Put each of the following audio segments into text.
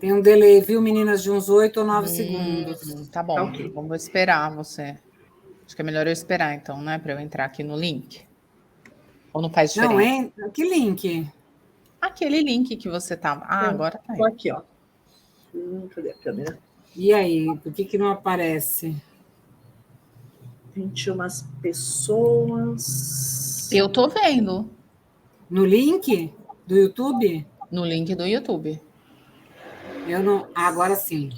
Tem um delay, viu, meninas, de uns 8 ou 9 segundos. Tá bom, Ok. vamos esperar você. Acho que é melhor eu esperar, então, né? Para eu entrar aqui no link. Ou não faz diferença? Não, hein? Que link? Aquele link que você tava. Agora tá aí. Tô aqui, ó. Cadê a câmera? E aí, por que não aparece? 21 pessoas. Eu tô vendo. No link do YouTube? No link do YouTube. Eu não. Agora sim.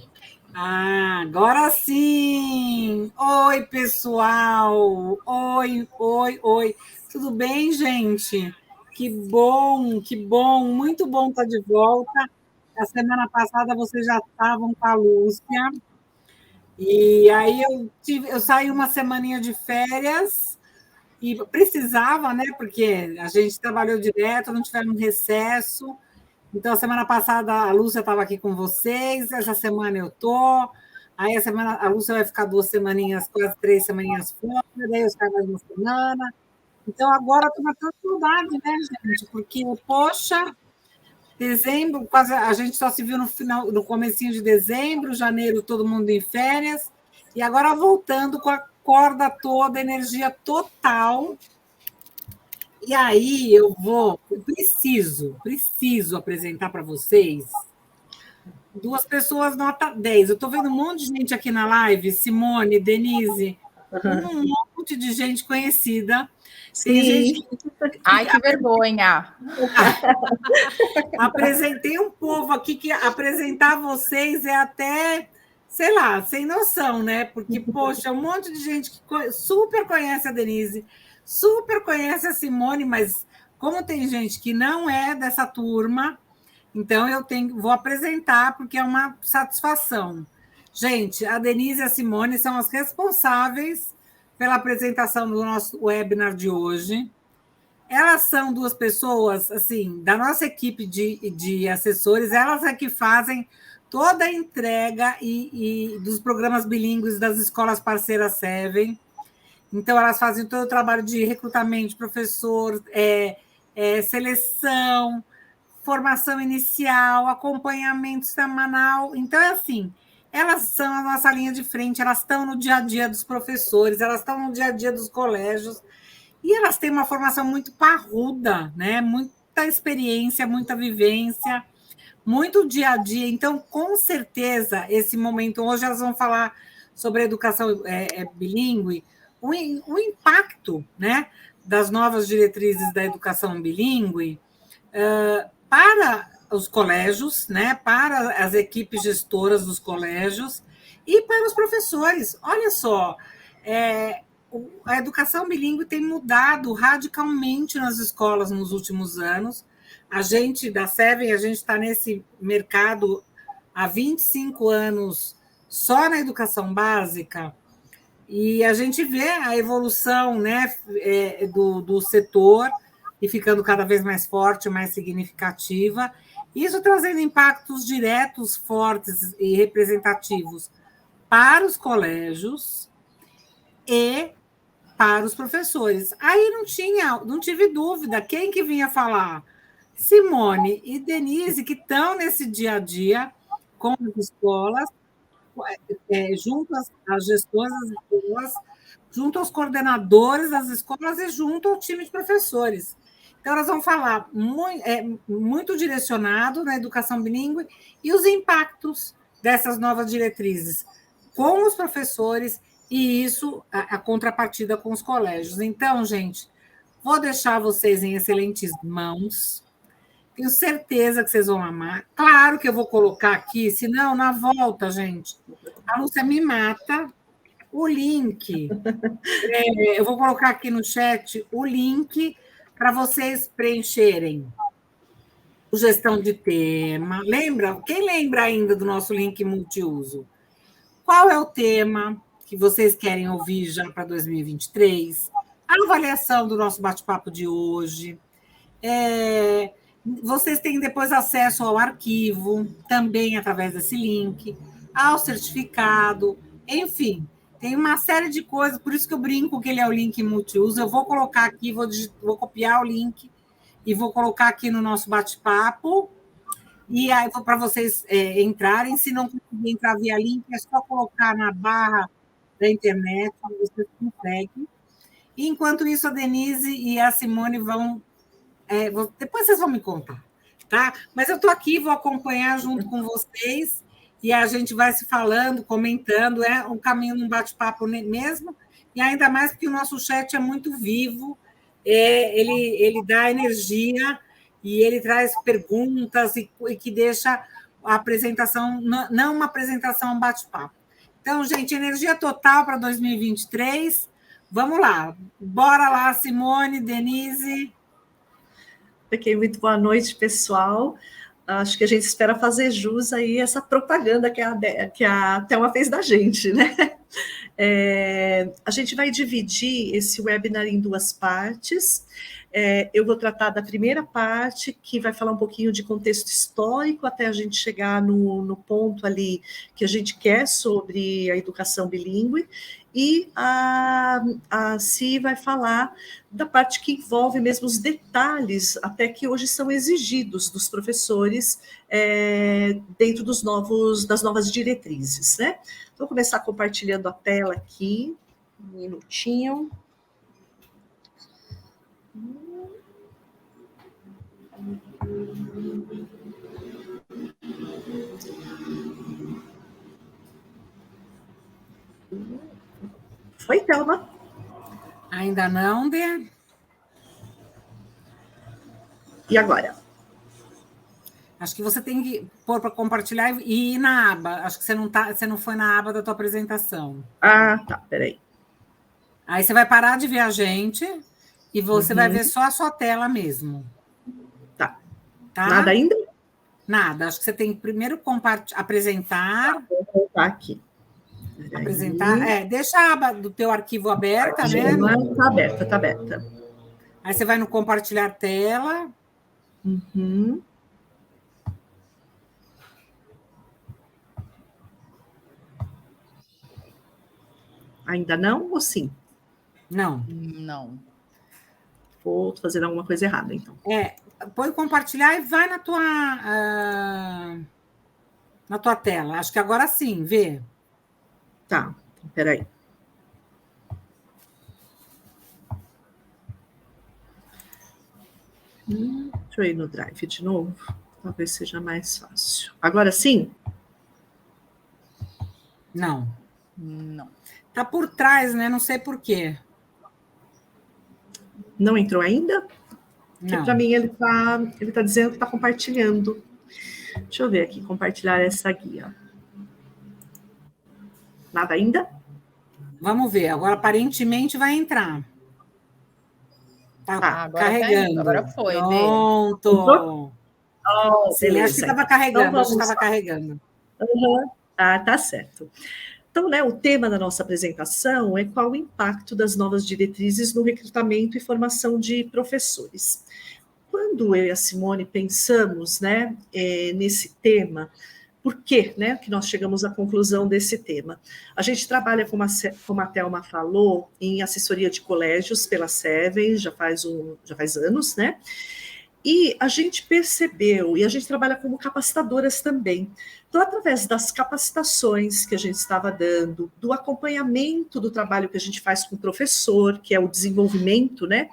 Agora sim! Oi, pessoal! Oi. Tudo bem, gente? Que bom, muito bom estar de volta. A semana passada vocês já estavam com a Lúcia. E aí eu saí uma semaninha de férias e precisava, né? Porque a gente trabalhou direto, não tivemos recesso. Então, a semana passada a Lúcia estava aqui com vocês, essa semana eu estou. Aí a Lúcia vai ficar 2 semaninhas, quase 3 semaninhas fora, daí eu saio mais uma semana. Então, agora estou matando saudade, né, gente? Porque, poxa, dezembro, quase a gente só se viu no comecinho de dezembro, janeiro, todo mundo em férias, e agora voltando com a corda toda, energia total. E aí preciso apresentar para vocês 2 pessoas nota 10. Eu estou vendo um monte de gente aqui na live, Simone, Denise, um monte de gente conhecida. Tem gente que... Ai, que vergonha! Apresentei um povo aqui que apresentar vocês é até, sei lá, sem noção, né? Porque, poxa, um monte de gente que super conhece a Denise, super conhece a Simone, mas como tem gente que não é dessa turma, então vou apresentar porque é uma satisfação. Gente, a Denise e a Simone são as responsáveis pela apresentação do nosso webinar de hoje. Elas são 2 pessoas, assim, da nossa equipe de assessores, elas é que fazem toda a entrega e dos programas bilíngues das escolas parceiras Seven. Então, elas fazem todo o trabalho de recrutamento de professor, seleção, formação inicial, acompanhamento semanal. Então, é assim, elas são a nossa linha de frente, elas estão no dia a dia dos professores, elas estão no dia a dia dos colégios, e elas têm uma formação muito parruda, né? Muita experiência, muita vivência, muito dia a dia. Então, com certeza, esse momento, hoje elas vão falar sobre a educação bilíngue, o impacto, né, das novas diretrizes da educação bilíngue para os colégios, né, para as equipes gestoras dos colégios e para os professores. Olha só, a educação bilíngue tem mudado radicalmente nas escolas nos últimos anos. A gente, da Seven, a gente está nesse mercado há 25 anos só na educação básica, e a gente vê a evolução, né, do setor e ficando cada vez mais forte, mais significativa, isso trazendo impactos diretos, fortes e representativos para os colégios e para os professores. Aí não tive dúvida, quem que vinha falar? Simone e Denise, que estão nesse dia a dia com as escolas, junto às gestoras das escolas, junto aos coordenadores das escolas e junto ao time de professores. Então, elas vão falar muito direcionado na educação bilíngue e os impactos dessas novas diretrizes com os professores e isso, a contrapartida com os colégios. Então, gente, vou deixar vocês em excelentes mãos. Tenho certeza que vocês vão amar. Claro que eu vou colocar aqui, senão, na volta, gente, a Lúcia me mata. O link, eu vou colocar aqui no chat o link para vocês preencherem. Sugestão de tema. Lembra? Quem lembra ainda do nosso link multiuso? Qual é o tema que vocês querem ouvir já para 2023? A avaliação do nosso bate-papo de hoje. Vocês têm depois acesso ao arquivo, também através desse link, ao certificado, enfim, tem uma série de coisas, por isso que eu brinco que ele é o link multiuso. Eu vou colocar aqui, vou copiar o link e vou colocar aqui no nosso bate-papo. E aí, para vocês entrarem, se não conseguir entrar via link, é só colocar na barra da internet, vocês conseguem. E, enquanto isso, a Denise e a Simone vão... depois vocês vão me contar, tá? Mas eu estou aqui, vou acompanhar junto com vocês, e a gente vai se falando, comentando, é um caminho num bate-papo mesmo, e ainda mais porque o nosso chat é muito vivo, ele dá energia, e ele traz perguntas e que deixa a apresentação, não uma apresentação, um bate-papo. Então, gente, energia total para 2023. Vamos lá. Bora lá, Simone, Denise. Ok, muito boa noite, pessoal. Acho que a gente espera fazer jus aí essa propaganda que a Thelma fez da gente, né? A gente vai dividir esse webinar em duas partes. Eu vou tratar da primeira parte, que vai falar um pouquinho de contexto histórico, até a gente chegar no ponto ali que a gente quer sobre a educação bilíngue, e a Si vai falar da parte que envolve mesmo os detalhes, até que hoje são exigidos dos professores dentro das novas diretrizes, né? Vou começar compartilhando a tela aqui, um minutinho. Foi, Thelma? Ainda não, Dê? E agora? Acho que você tem que pôr para compartilhar e ir na aba. Acho que você não foi na aba da tua apresentação. Ah, tá, peraí. Aí você vai parar de ver a gente e você vai ver só a sua tela mesmo. Tá. Nada ainda? Nada. Acho que você tem que primeiro apresentar. Vou voltar aqui. Apresentar. Deixa a aba do teu arquivo aberta, né? Tá aberta. Aí você vai no compartilhar tela. Ainda não ou sim? Não. Não. Vou fazer alguma coisa errada, então. Põe compartilhar e vai na tua tela. Acho que agora sim, vê. Tá, peraí. Deixa eu ir no Drive de novo. Talvez seja mais fácil. Agora sim? Não. Não. Tá por trás, né? Não sei por quê. Não entrou ainda? Porque Não. para mim ele tá dizendo que está compartilhando. Deixa eu ver aqui, compartilhar essa guia. Nada ainda? Vamos ver. Agora aparentemente vai entrar. Tá carregando. Agora foi. Pronto. Ele acha que estava carregando. Então, Acho que estava carregando. Tá certo. Então, né, o tema da nossa apresentação é qual o impacto das novas diretrizes no recrutamento e formação de professores. Quando eu e a Simone pensamos, né, nesse tema, por que, né, que nós chegamos à conclusão desse tema? A gente trabalha, como a Thelma falou, em assessoria de colégios pela Seven, já faz anos, né? E a gente percebeu, e a gente trabalha como capacitadoras também. Então, através das capacitações que a gente estava dando, do acompanhamento do trabalho que a gente faz com o professor, que é o desenvolvimento, né,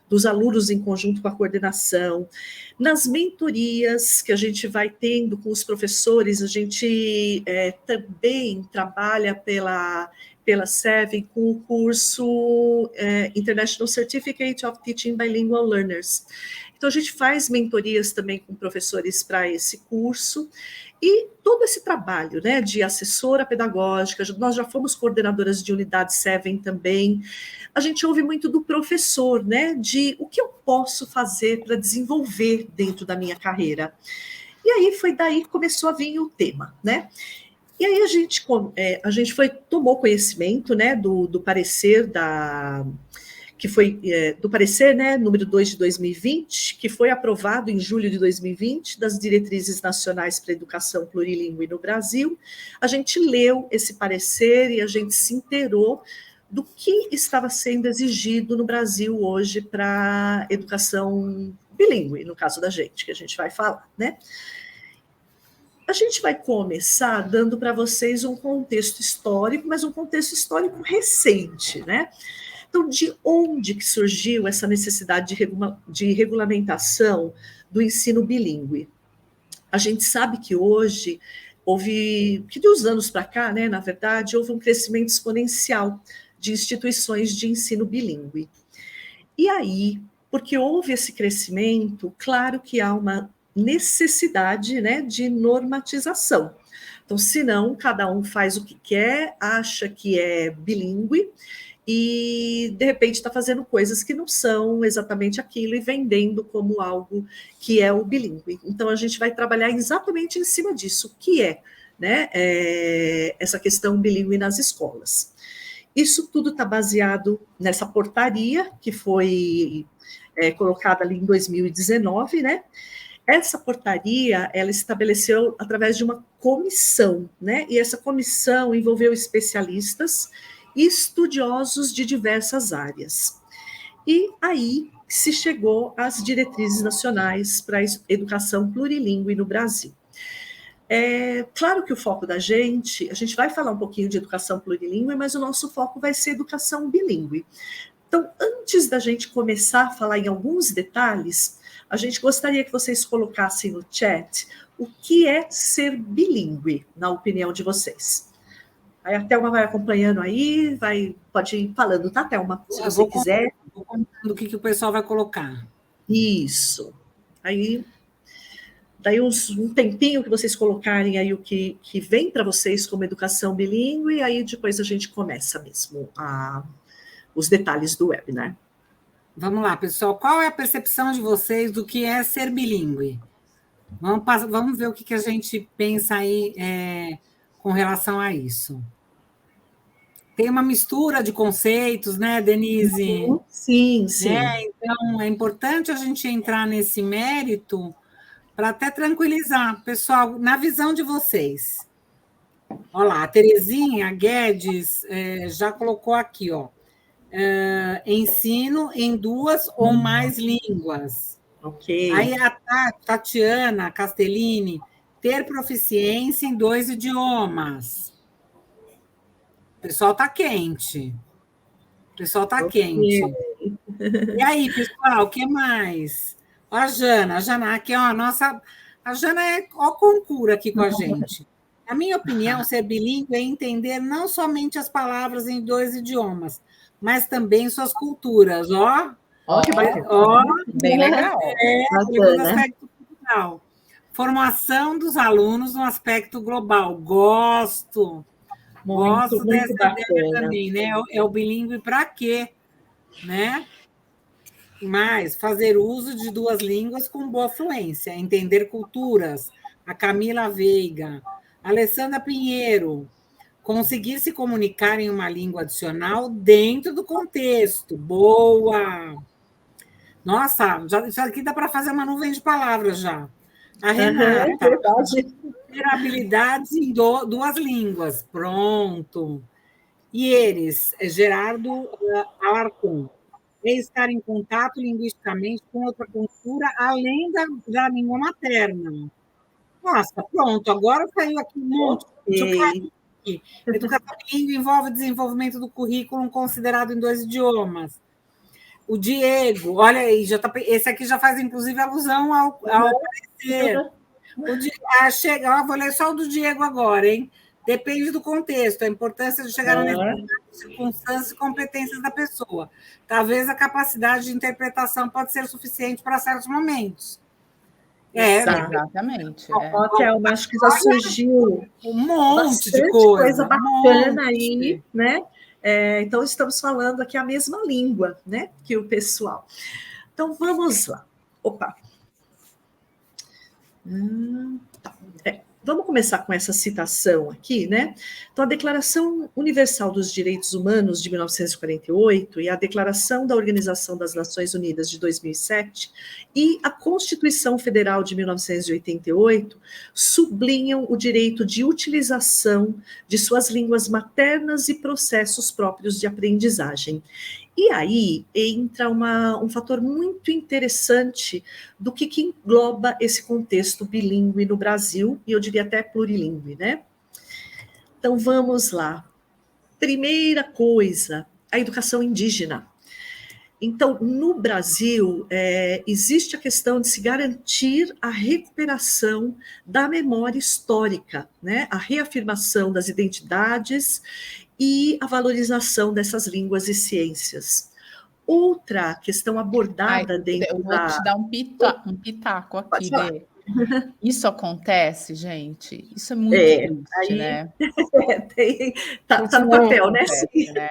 dos alunos em conjunto com a coordenação, nas mentorias que a gente vai tendo com os professores, a gente também trabalha pela Seven com o curso International Certificate of Teaching Bilingual Learners. Então, a gente faz mentorias também com professores para esse curso, e todo esse trabalho, né, de assessora pedagógica, nós já fomos coordenadoras de unidade Seven também, a gente ouve muito do professor, né, de o que eu posso fazer para desenvolver dentro da minha carreira. E aí foi daí que começou a vir o tema, né? E aí a gente tomou conhecimento, né, do parecer que foi do parecer, né, número 2 de 2020, que foi aprovado em julho de 2020, das diretrizes nacionais para a educação plurilingüe no Brasil. A gente leu esse parecer e a gente se inteirou do que estava sendo exigido no Brasil hoje para educação bilíngue, no caso da gente, que a gente vai falar, né? A gente vai começar dando para vocês um contexto histórico, mas um contexto histórico recente, né? Então, de onde que surgiu essa necessidade de regulamentação do ensino bilíngue? A gente sabe que hoje que de uns anos para cá, né, na verdade, houve um crescimento exponencial de instituições de ensino bilíngue. E aí, porque houve esse crescimento, claro que há uma necessidade, né, de normatização. Então, senão, cada um faz o que quer, acha que é bilíngue, e de repente está fazendo coisas que não são exatamente aquilo e vendendo como algo que é o bilíngue. Então a gente vai trabalhar exatamente em cima disso, o que é, né, essa questão bilíngue nas escolas. Isso tudo está baseado nessa portaria que foi colocada ali em 2019, né? Essa portaria, ela estabeleceu através de uma comissão, né? E essa comissão envolveu especialistas e estudiosos de diversas áreas. E aí se chegou às diretrizes nacionais para a educação plurilíngue no Brasil. Claro que o foco da gente vai falar um pouquinho de educação plurilíngue, mas o nosso foco vai ser educação bilíngue. Então, antes da gente começar a falar em alguns detalhes, a gente gostaria que vocês colocassem no chat o que é ser bilíngue, na opinião de vocês. Aí a Thelma vai acompanhando aí, pode ir falando, tá, Thelma? Se você quiser. Vou contando o que o pessoal vai colocar. Isso. Aí, daí um tempinho que vocês colocarem aí o que vem para vocês como educação bilíngue, e aí depois a gente começa mesmo os detalhes do webinar. Vamos lá, pessoal. Qual é a percepção de vocês do que é ser bilíngue? Vamos ver o que a gente pensa aí com relação a isso. Tem uma mistura de conceitos, né, Denise? Sim, sim. Então, é importante a gente entrar nesse mérito para até tranquilizar. Pessoal, na visão de vocês. Olha lá, a Terezinha Guedes já colocou aqui, ó. Ensino em 2 ou mais línguas. Ok. Aí a Tatiana Castellini, ter proficiência em 2 idiomas. O pessoal está quente. Quente. E aí, pessoal, o que mais? Ó, a Jana aqui, ó, a Jana é concura aqui com a gente. Na minha opinião, ser bilíngue é entender não somente as palavras em 2 idiomas, mas também suas culturas, ó. Que bacana. Bem legal. Segundo aspecto cultural. Formação dos alunos no aspecto global. Gosto dessa ideia também, né? É o bilíngue para quê? Né? Mas fazer uso de 2 línguas com boa fluência, entender culturas. A Camila Veiga. Alessandra Pinheiro. Conseguir se comunicar em uma língua adicional dentro do contexto. Boa! Nossa, isso aqui dá para fazer uma nuvem de palavras já. A Renata. Ter habilidades em 2 línguas. Pronto. E eles, Gerardo Alarcon. É estar em contato linguisticamente com outra cultura, além da língua materna. Nossa, pronto. Agora saiu aqui um monte. Educação bilíngue envolve desenvolvimento do currículo considerado em 2 idiomas. O Diego, olha aí, esse aqui já faz, inclusive, alusão ao parecer. Vou ler só o do Diego agora, hein? Depende do contexto, a importância de chegar nas circunstâncias e competências da pessoa. Talvez a capacidade de interpretação pode ser suficiente para certos momentos. Exatamente. Eu acho que já surgiu um monte de coisa bacana aí, né? Então, estamos falando aqui a mesma língua, né? Que o pessoal. Então, vamos lá. Opa! Vamos começar com essa citação aqui, né? Então, a Declaração Universal dos Direitos Humanos de 1948 e a Declaração da Organização das Nações Unidas de 2007 e a Constituição Federal de 1988 sublinham o direito de utilização de suas línguas maternas e processos próprios de aprendizagem. E aí entra um fator muito interessante do que engloba esse contexto bilíngue no Brasil, e eu diria até plurilíngue, né? Então vamos lá. Primeira coisa, a educação indígena. Então, no Brasil, existe a questão de se garantir a recuperação da memória histórica, né? A reafirmação das identidades e a valorização dessas línguas e ciências. Outra questão abordada dentro eu vou te dar um pitaco Pode aqui, falar. Dê. Isso acontece, gente? Isso é muito triste, Aí né? tá no papel, né? Acontece, né?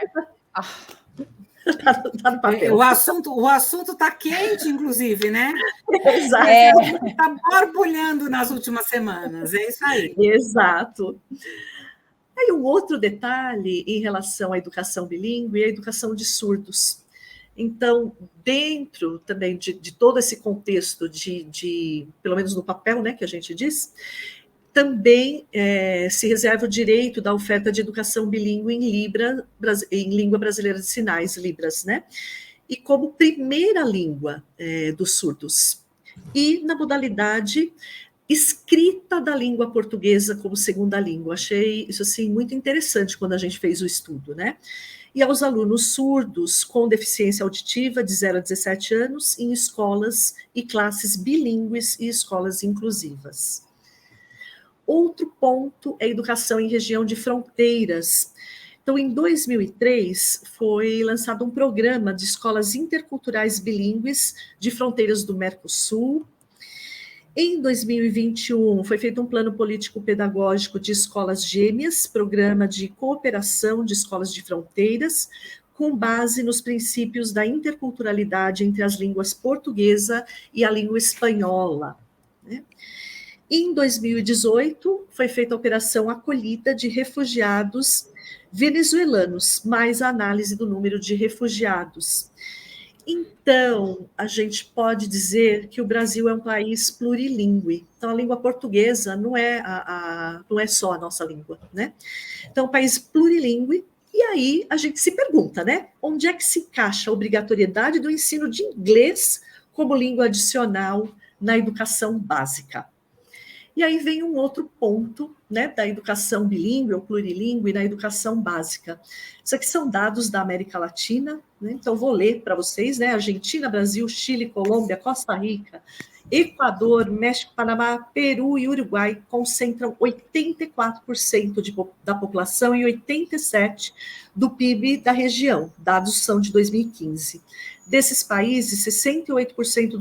Tá no papel. O assunto está quente, inclusive, né? Exato. Está borbulhando nas últimas semanas, é isso aí. Exato. Aí um outro detalhe em relação à educação bilíngue é a educação de surdos. Então, dentro também de todo esse contexto pelo menos no papel, né, que a gente diz, também se reserva o direito da oferta de educação bilíngue em língua brasileira de sinais, Libras, né? E como primeira língua dos surdos. E na modalidade escrita da língua portuguesa como segunda língua. Achei isso assim muito interessante quando a gente fez o estudo, né? E aos alunos surdos com deficiência auditiva de 0 a 17 anos em escolas e classes bilíngues e escolas inclusivas. Outro ponto é a educação em região de fronteiras. Então, em 2003, foi lançado um programa de escolas interculturais bilíngues de fronteiras do Mercosul. Em 2021, foi feito um plano político-pedagógico de escolas gêmeas, programa de cooperação de escolas de fronteiras, com base nos princípios da interculturalidade entre as línguas portuguesa e a língua espanhola, né? Em 2018, foi feita a operação acolhida de refugiados venezuelanos, mais a análise do número de refugiados. Então, a gente pode dizer que o Brasil é um país plurilíngue. Então, a língua portuguesa não é, não é só a nossa língua, né? Então, é um país plurilíngue. E aí, a gente se pergunta, né? Onde é que se encaixa a obrigatoriedade do ensino de inglês como língua adicional na educação básica? E aí vem um outro ponto, né, da educação bilíngue ou plurilíngue na educação básica. Isso aqui são dados da América Latina, né? Então vou ler para vocês, né? Argentina, Brasil, Chile, Colômbia, Costa Rica, Equador, México, Panamá, Peru e Uruguai concentram 84% da população e 87% do PIB da região. Dados são de 2015. Desses países, 68%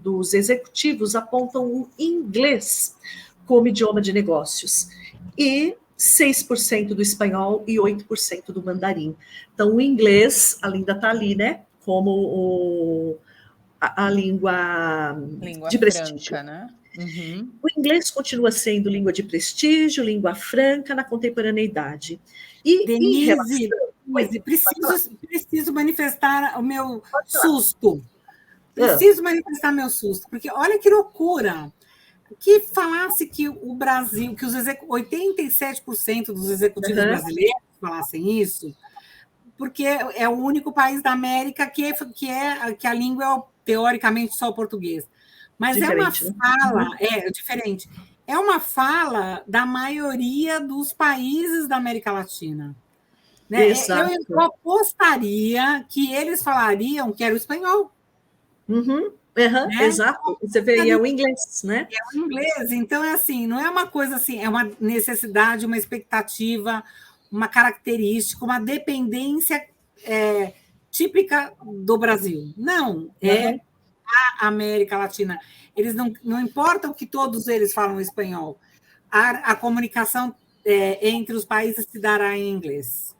dos executivos apontam o inglês como idioma de negócios e 6% do espanhol e 8% do mandarim. Então, o inglês ainda está ali, né, como a língua de prestígio. Franca, né? Uhum. O inglês continua sendo língua de prestígio, língua franca na contemporaneidade. E Denise, preciso manifestar o meu susto. Preciso manifestar meu susto, porque olha que loucura. Que falasse que o Brasil, que os 87% dos executivos brasileiros falassem isso, porque é o único país da América que a língua é teoricamente só o português. Mas diferente, é uma fala, diferente. É uma fala da maioria dos países da América Latina. Né? Eu apostaria que eles falariam que era o espanhol. Né? Exato. Você vê, e é o inglês, né? É o inglês. Então, é assim, não é uma coisa assim, é uma necessidade, uma expectativa, uma característica, uma dependência típica do Brasil. Não, é a América Latina. Eles não importam que todos eles falam espanhol. A comunicação entre os países se dará em inglês.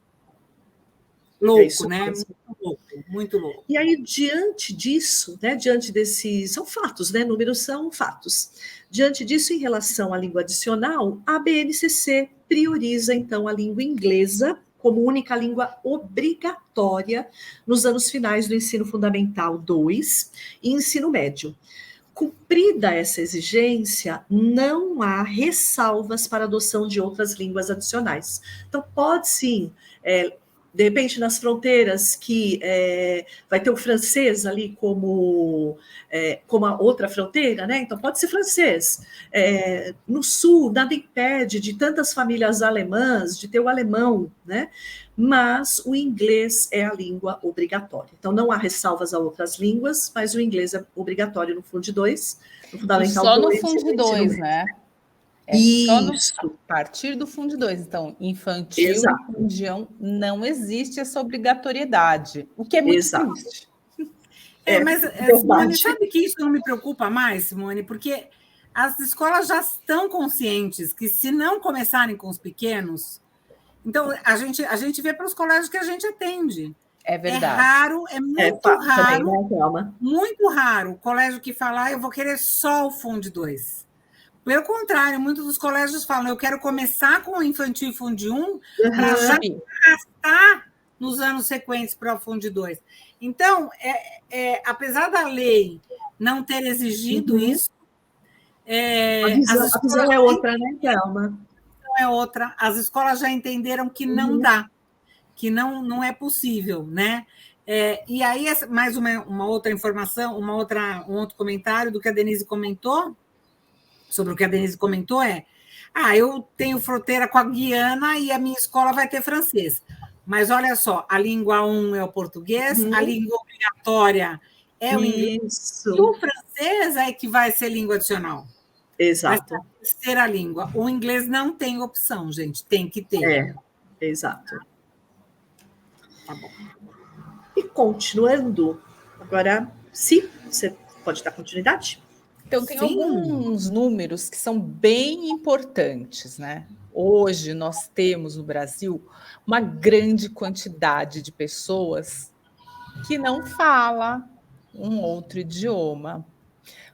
Louco, né? Muito louco, muito louco. E aí, diante disso, né, diante desses... São fatos, né? Números são fatos. Diante disso, em relação à língua adicional, a BNCC prioriza, então, a língua inglesa como única língua obrigatória nos anos finais do ensino fundamental 2 e ensino médio. Cumprida essa exigência, não há ressalvas para a adoção de outras línguas adicionais. Então, pode sim de repente, nas fronteiras que vai ter o francês ali como a outra fronteira, né? Então, pode ser francês. No sul, nada impede de tantas famílias alemãs de ter o alemão, né? Mas o inglês é a língua obrigatória. Então, não há ressalvas a outras línguas, mas o inglês é obrigatório no Fundo 2, no Fundamental 2. E só no Fundo 2, né? Isso. A partir do Fundo 2. Então, infantil Exato. e fundião não existe essa obrigatoriedade, o que é muito triste. Mas, Simone, sabe que isso não me preocupa mais, Simone? Porque as escolas já estão conscientes que, se não começarem com os pequenos, então a gente vê para os colégios que a gente atende. É verdade. É raro, é muito raro, muito raro o colégio que fala, eu vou querer só o Fundo 2. Pelo contrário, muitos dos colégios falam, eu quero começar com o infantil e Fundo 1 para já arrastar nos anos sequentes para o Fundo 2. Então, apesar da lei não ter exigido isso, a visão é outra, né, Thelma? É outra. As escolas já entenderam que não dá, que não é possível, né? E aí, mais uma outra informação, um outro comentário do que a Denise comentou, sobre o que a Denise comentou eu tenho fronteira com a Guiana e a minha escola vai ter francês. Mas olha só, a língua 1 é o português, a língua obrigatória é o inglês, e o francês é que vai ser língua adicional. Exato. Vai ser a terceira língua. O inglês não tem opção, gente, tem que ter. Exato. Tá bom. E continuando, agora, você pode dar continuidade? Então, tem alguns números que são bem importantes, né? Hoje, nós temos no Brasil uma grande quantidade de pessoas que não falam um outro idioma.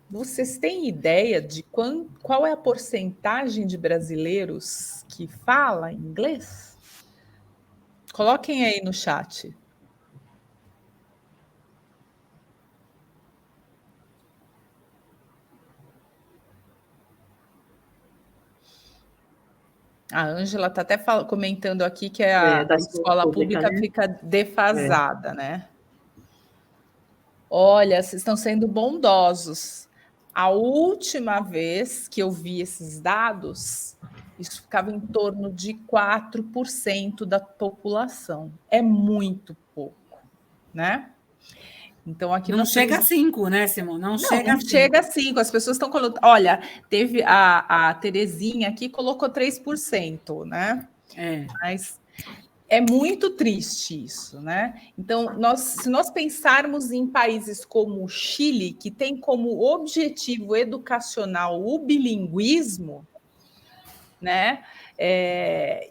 Vocês têm ideia de qual é a porcentagem de brasileiros que fala inglês? Coloquem aí no chat. A Ângela está até comentando aqui que a escola pública, né? Fica defasada, né? Olha, vocês estão sendo bondosos. A última vez que eu vi esses dados, isso ficava em torno de 4% da população. É muito pouco, né? Então, aqui não chega a 5, né, Simone? Não chega a 5. As pessoas estão colocando. Olha, teve a Terezinha aqui, colocou 3%, né? Mas é muito triste isso, né? Então, se nós pensarmos em países como o Chile, que tem como objetivo educacional o bilinguismo, né?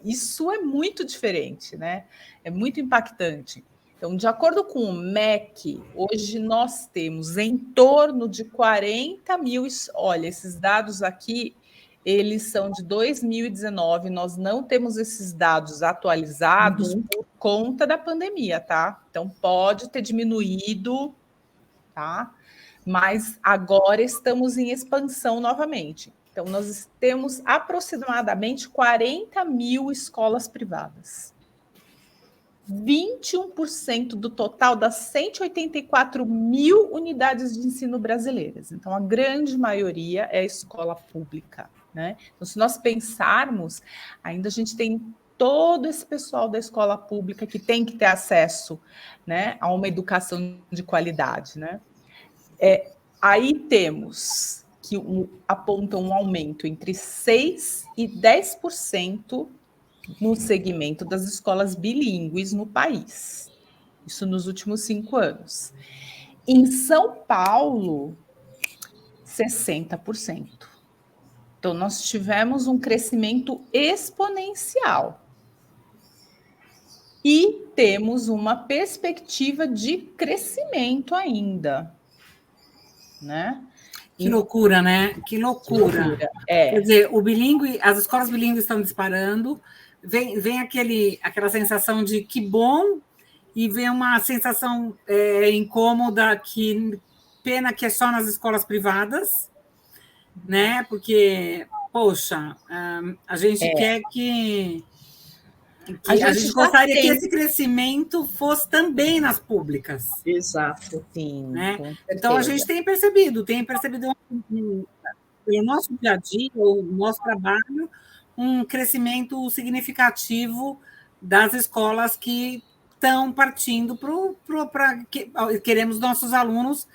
Isso é muito diferente, né? É muito impactante. Então, de acordo com o MEC, hoje nós temos em torno de 40 mil. Olha, esses dados aqui, eles são de 2019, nós não temos esses dados atualizados por conta da pandemia, tá? Então, pode ter diminuído, tá? Mas agora estamos em expansão novamente. Então, nós temos aproximadamente 40 mil escolas privadas. 21% do total das 184 mil unidades de ensino brasileiras. Então, a grande maioria é escola pública, né? Então, se nós pensarmos, ainda a gente tem todo esse pessoal da escola pública que tem que ter acesso, né, a uma educação de qualidade, né? Aí temos que apontam um aumento entre 6% e 10% no segmento das escolas bilíngues no país. Isso nos últimos 5 anos. Em São Paulo, 60%. Então, nós tivemos um crescimento exponencial. E temos uma perspectiva de crescimento ainda, né? Que loucura, né? Que loucura. Quer dizer, o bilíngue, as escolas bilíngues estão disparando, vem aquela sensação de que bom, e vem uma sensação incômoda, que pena que é só nas escolas privadas, né? Porque, poxa, a gente quer que A gente gostaria que esse crescimento fosse também nas públicas. Exato. Sim, né? Então, a gente tem percebido pelo nosso dia a dia, o nosso trabalho, um crescimento significativo das escolas que estão partindo para... Queremos nossos alunos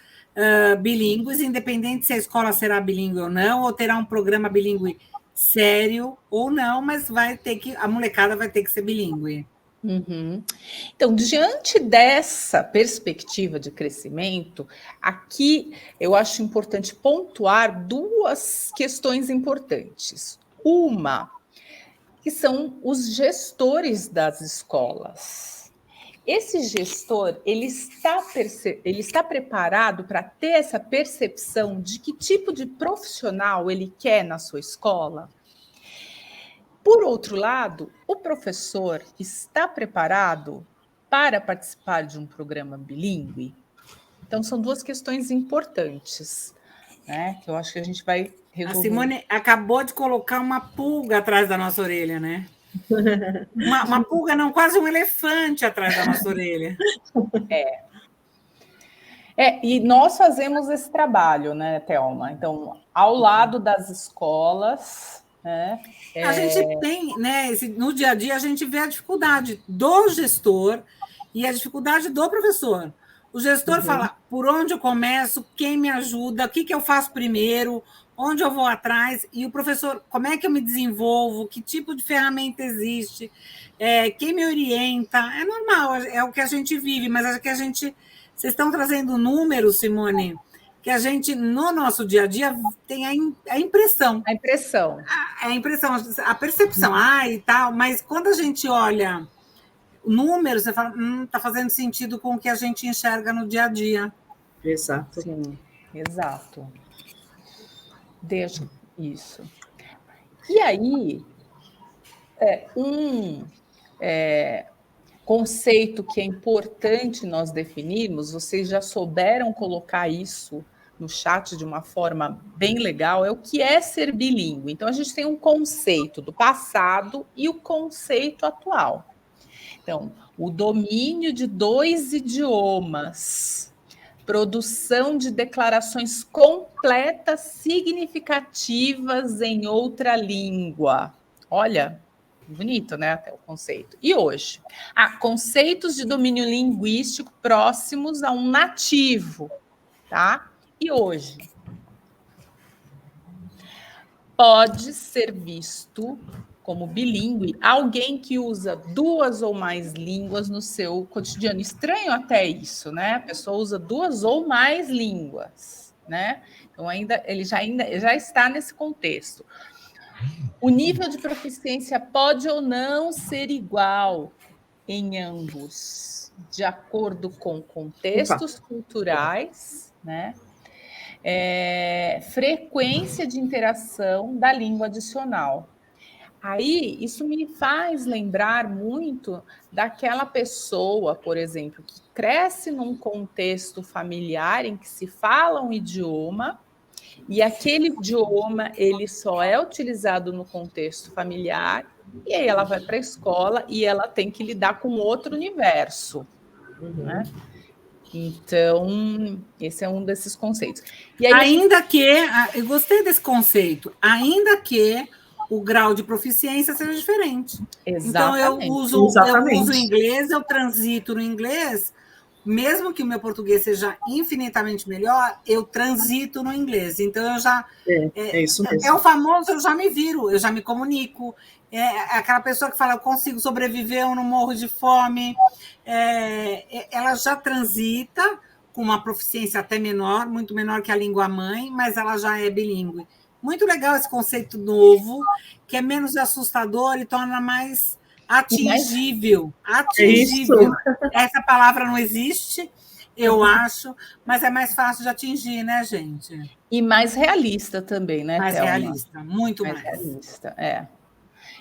bilíngues, independente se a escola será bilíngue ou não, ou terá um programa bilíngue sério ou não, mas a molecada vai ter que ser bilíngue. Uhum. Então, diante dessa perspectiva de crescimento, aqui eu acho importante pontuar duas questões importantes. Uma, que são os gestores das escolas. Esse gestor, ele está preparado para ter essa percepção de que tipo de profissional ele quer na sua escola? Por outro lado, o professor está preparado para participar de um programa bilíngue? Então, são duas questões importantes, né, que eu acho que a gente vai resolver. A Simone acabou de colocar uma pulga atrás da nossa orelha, né? Uma pulga, não, quase um elefante atrás da nossa orelha. E nós fazemos esse trabalho, né, Thelma? Então, ao lado das escolas... A gente tem, né, no dia a dia, a gente vê a dificuldade do gestor e a dificuldade do professor. O gestor fala por onde eu começo, quem me ajuda, o que eu faço primeiro, onde eu vou atrás, e o professor, como é que eu me desenvolvo, que tipo de ferramenta existe, quem me orienta. É normal, é o que a gente vive, mas acho que vocês estão trazendo números, Simone, que a gente, no nosso dia a dia, tem a impressão. A impressão. A impressão, a percepção, e tal, mas quando a gente olha números, você fala, está fazendo sentido com o que a gente enxerga no dia a dia. Exato. Sim, exato. Deixa isso. E aí, conceito que é importante nós definirmos, vocês já souberam colocar isso no chat de uma forma bem legal, é o que é ser bilíngue. Então, a gente tem um conceito do passado e o conceito atual. Então, o domínio de 2 idiomas, produção de declarações completas significativas em outra língua. Olha, bonito, né, até o conceito. E hoje? Conceitos de domínio linguístico próximos a um nativo, tá? E hoje? Pode ser visto como bilíngue alguém que usa 2 ou mais línguas no seu cotidiano. Estranho até isso, né? A pessoa usa 2 ou mais línguas, né? Então, ele já está nesse contexto. O nível de proficiência pode ou não ser igual em ambos, de acordo com contextos culturais, né? Frequência de interação da língua adicional. Aí, isso me faz lembrar muito daquela pessoa, por exemplo, que cresce num contexto familiar em que se fala um idioma e aquele idioma ele só é utilizado no contexto familiar e aí ela vai para a escola e ela tem que lidar com outro universo, né? Então, esse é um desses conceitos. E aí, eu gostei desse conceito, ainda que o grau de proficiência seja diferente. Exatamente. Então, eu uso inglês, eu transito no inglês, mesmo que o meu português seja infinitamente melhor, eu transito no inglês. Então, eu já... É isso mesmo. É o famoso, eu já me viro, eu já me comunico. É aquela pessoa que fala, eu consigo sobreviver, eu não morro de fome. Ela já transita com uma proficiência até menor, muito menor que a língua-mãe, mas ela já é bilíngue. Muito legal esse conceito novo, que é menos assustador e torna mais atingível. Atingível. Essa palavra não existe, eu acho, mas é mais fácil de atingir, né, gente? E mais realista também, né, mais Thelma? Realista, muito mais. Realista,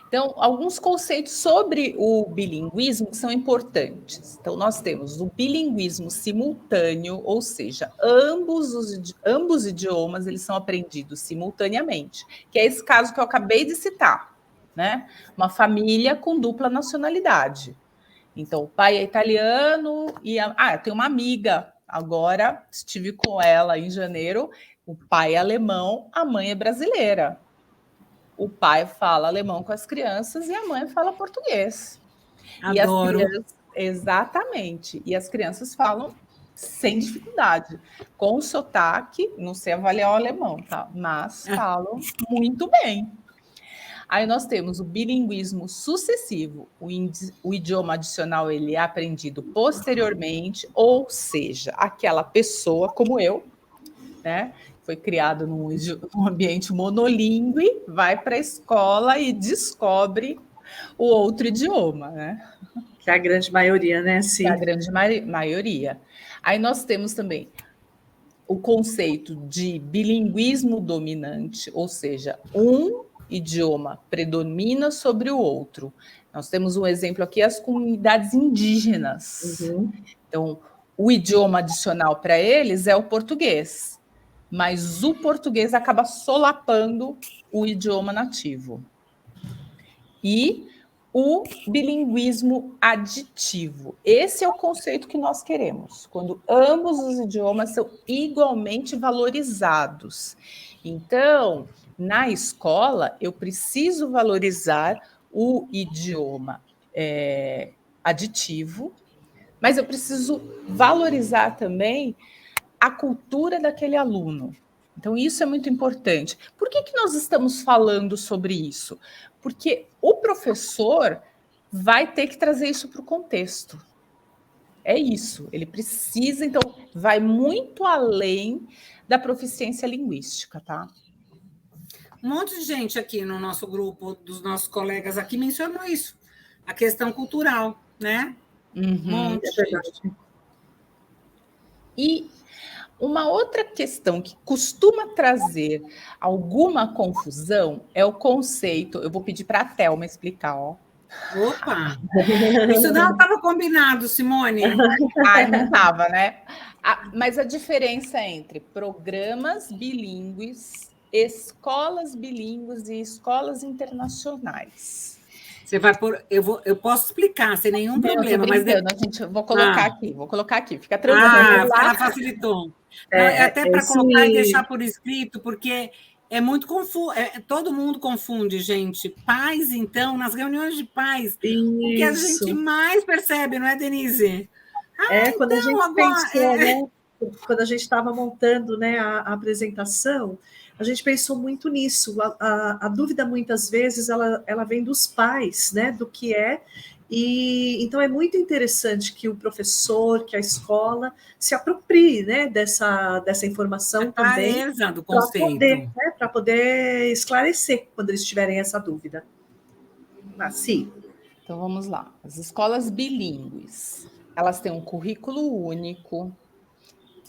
Então, alguns conceitos sobre o bilinguismo são importantes. Então, nós temos o bilinguismo simultâneo, ou seja, ambos idiomas eles são aprendidos simultaneamente, que é esse caso que eu acabei de citar, né? Uma família com dupla nacionalidade. Então, o pai é italiano e tem uma amiga. Agora estive com ela em janeiro. O pai é alemão, a mãe é brasileira. O pai fala alemão com as crianças e a mãe fala português. Adoro. Exatamente. E as crianças falam sem dificuldade, com sotaque, não sei avaliar o alemão, tá? Mas falam muito bem. Aí nós temos o bilinguismo sucessivo, o idioma adicional ele é aprendido posteriormente, ou seja, aquela pessoa como eu, né, foi criado num ambiente monolíngue, vai para a escola e descobre o outro idioma, né? Que é a grande maioria, né? Sim. Que é a grande maioria. Aí nós temos também o conceito de bilinguismo dominante, ou seja, um idioma predomina sobre o outro. Nós temos um exemplo aqui, as comunidades indígenas. Uhum. Então, o idioma adicional para eles é o português, mas o português acaba solapando o idioma nativo. E o bilinguismo aditivo. Esse é o conceito que nós queremos, quando ambos os idiomas são igualmente valorizados. Então, na escola, eu preciso valorizar o idioma aditivo, mas eu preciso valorizar também a cultura daquele aluno. Então, isso é muito importante. Por que nós estamos falando sobre isso? Porque o professor vai ter que trazer isso para o contexto. É isso, ele precisa, então, vai muito além da proficiência linguística, tá? Um monte de gente aqui no nosso grupo, dos nossos colegas aqui, mencionou isso, a questão cultural, né? Uhum, é verdade. E uma outra questão que costuma trazer alguma confusão é o conceito. Eu vou pedir para a Thelma explicar, ó. Opa! Isso não estava combinado, Simone. Não estava, né? Mas a diferença entre programas bilíngues, escolas bilíngues e escolas internacionais. Você vai por. Eu posso explicar sem nenhum problema, mas vou colocar aqui, fica tranquilo. Ela facilitou. Até para colocar e deixar por escrito, porque é muito confuso. Todo mundo confunde, gente. Pais, então, nas reuniões de pais, o que a gente mais percebe, não é, Denise? Quando a gente pensou, né? Quando a gente estava montando, né, a apresentação, a gente pensou muito nisso. A dúvida, muitas vezes, ela vem dos pais, né, do que é. E então é muito interessante que o professor, que a escola se aproprie, né, dessa informação também, do conceito, para poder esclarecer quando eles tiverem essa dúvida. Sim. Então vamos lá. As escolas bilíngues, elas têm um currículo único,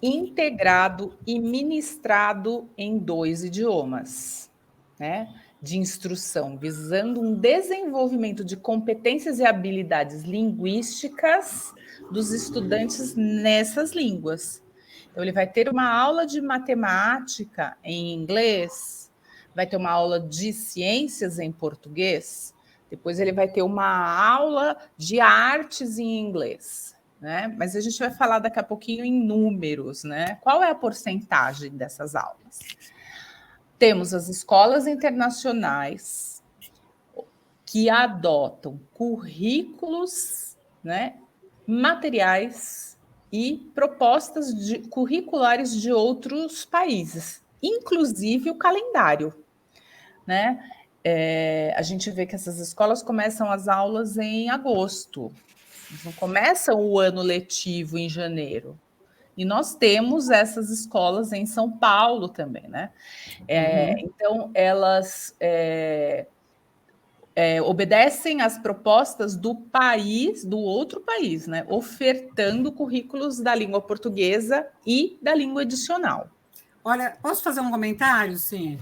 integrado e ministrado em 2 idiomas, né? De instrução, visando um desenvolvimento de competências e habilidades linguísticas dos estudantes nessas línguas. Então, ele vai ter uma aula de matemática em inglês, vai ter uma aula de ciências em português, depois ele vai ter uma aula de artes em inglês, né? Mas a gente vai falar daqui a pouquinho em números, né? Qual é a porcentagem dessas aulas? Temos as escolas internacionais que adotam currículos, né, materiais e propostas curriculares de outros países, inclusive o calendário, né? A gente vê que essas escolas começam as aulas em agosto, não começam o ano letivo em janeiro. E nós temos essas escolas em São Paulo também, né? Então, elas obedecem às propostas do país, do outro país, né? Ofertando currículos da língua portuguesa e da língua adicional. Olha, posso fazer um comentário? Sim.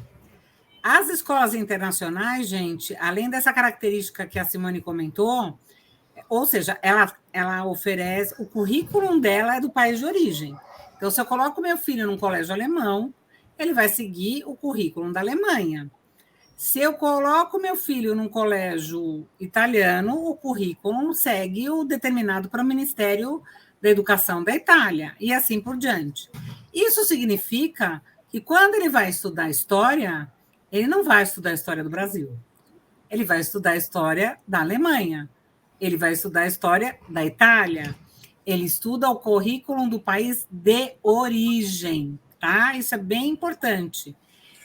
As escolas internacionais, gente, além dessa característica que a Simone comentou, ou seja, ela oferece, o currículo dela é do país de origem. Então, se eu coloco meu filho num colégio alemão, ele vai seguir o currículo da Alemanha. Se eu coloco meu filho num colégio italiano, o currículo segue o determinado para o Ministério da Educação da Itália, e assim por diante. Isso significa que quando ele vai estudar história, ele não vai estudar a história do Brasil. Ele vai estudar a história da Alemanha. Ele vai estudar a história da Itália. Ele estuda o currículo do país de origem, tá? Isso é bem importante.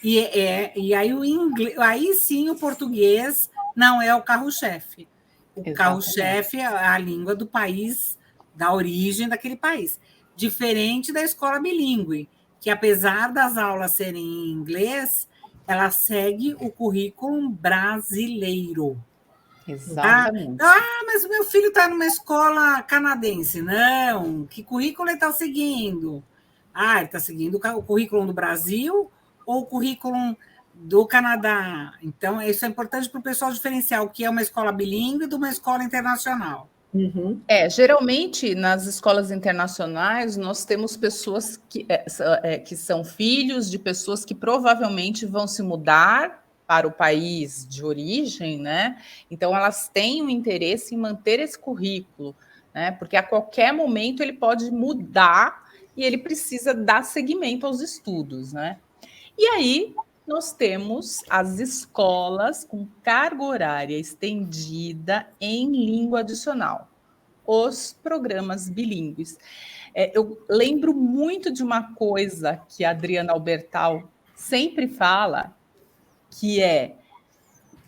E aí o inglês, aí sim o português não é o carro-chefe. O carro-chefe é a língua do país, da origem daquele país. Diferente da escola bilíngue, que apesar das aulas serem em inglês, ela segue o currículo brasileiro. Exatamente. Tá? Mas o meu filho está numa escola canadense. Não, que currículo ele está seguindo? Ele está seguindo o currículo do Brasil ou o currículo do Canadá. Então, isso é importante para o pessoal diferenciar o que é uma escola bilíngue de uma escola internacional. Uhum. Geralmente, nas escolas internacionais, nós temos pessoas que são filhos de pessoas que provavelmente vão se mudar para o país de origem, né? Então, elas têm um interesse em manter esse currículo, né? Porque a qualquer momento ele pode mudar e ele precisa dar seguimento aos estudos, né? E aí, nós temos as escolas com carga horária estendida em língua adicional, os programas bilíngues. Eu lembro muito de uma coisa que a Adriana Albertal sempre fala, que é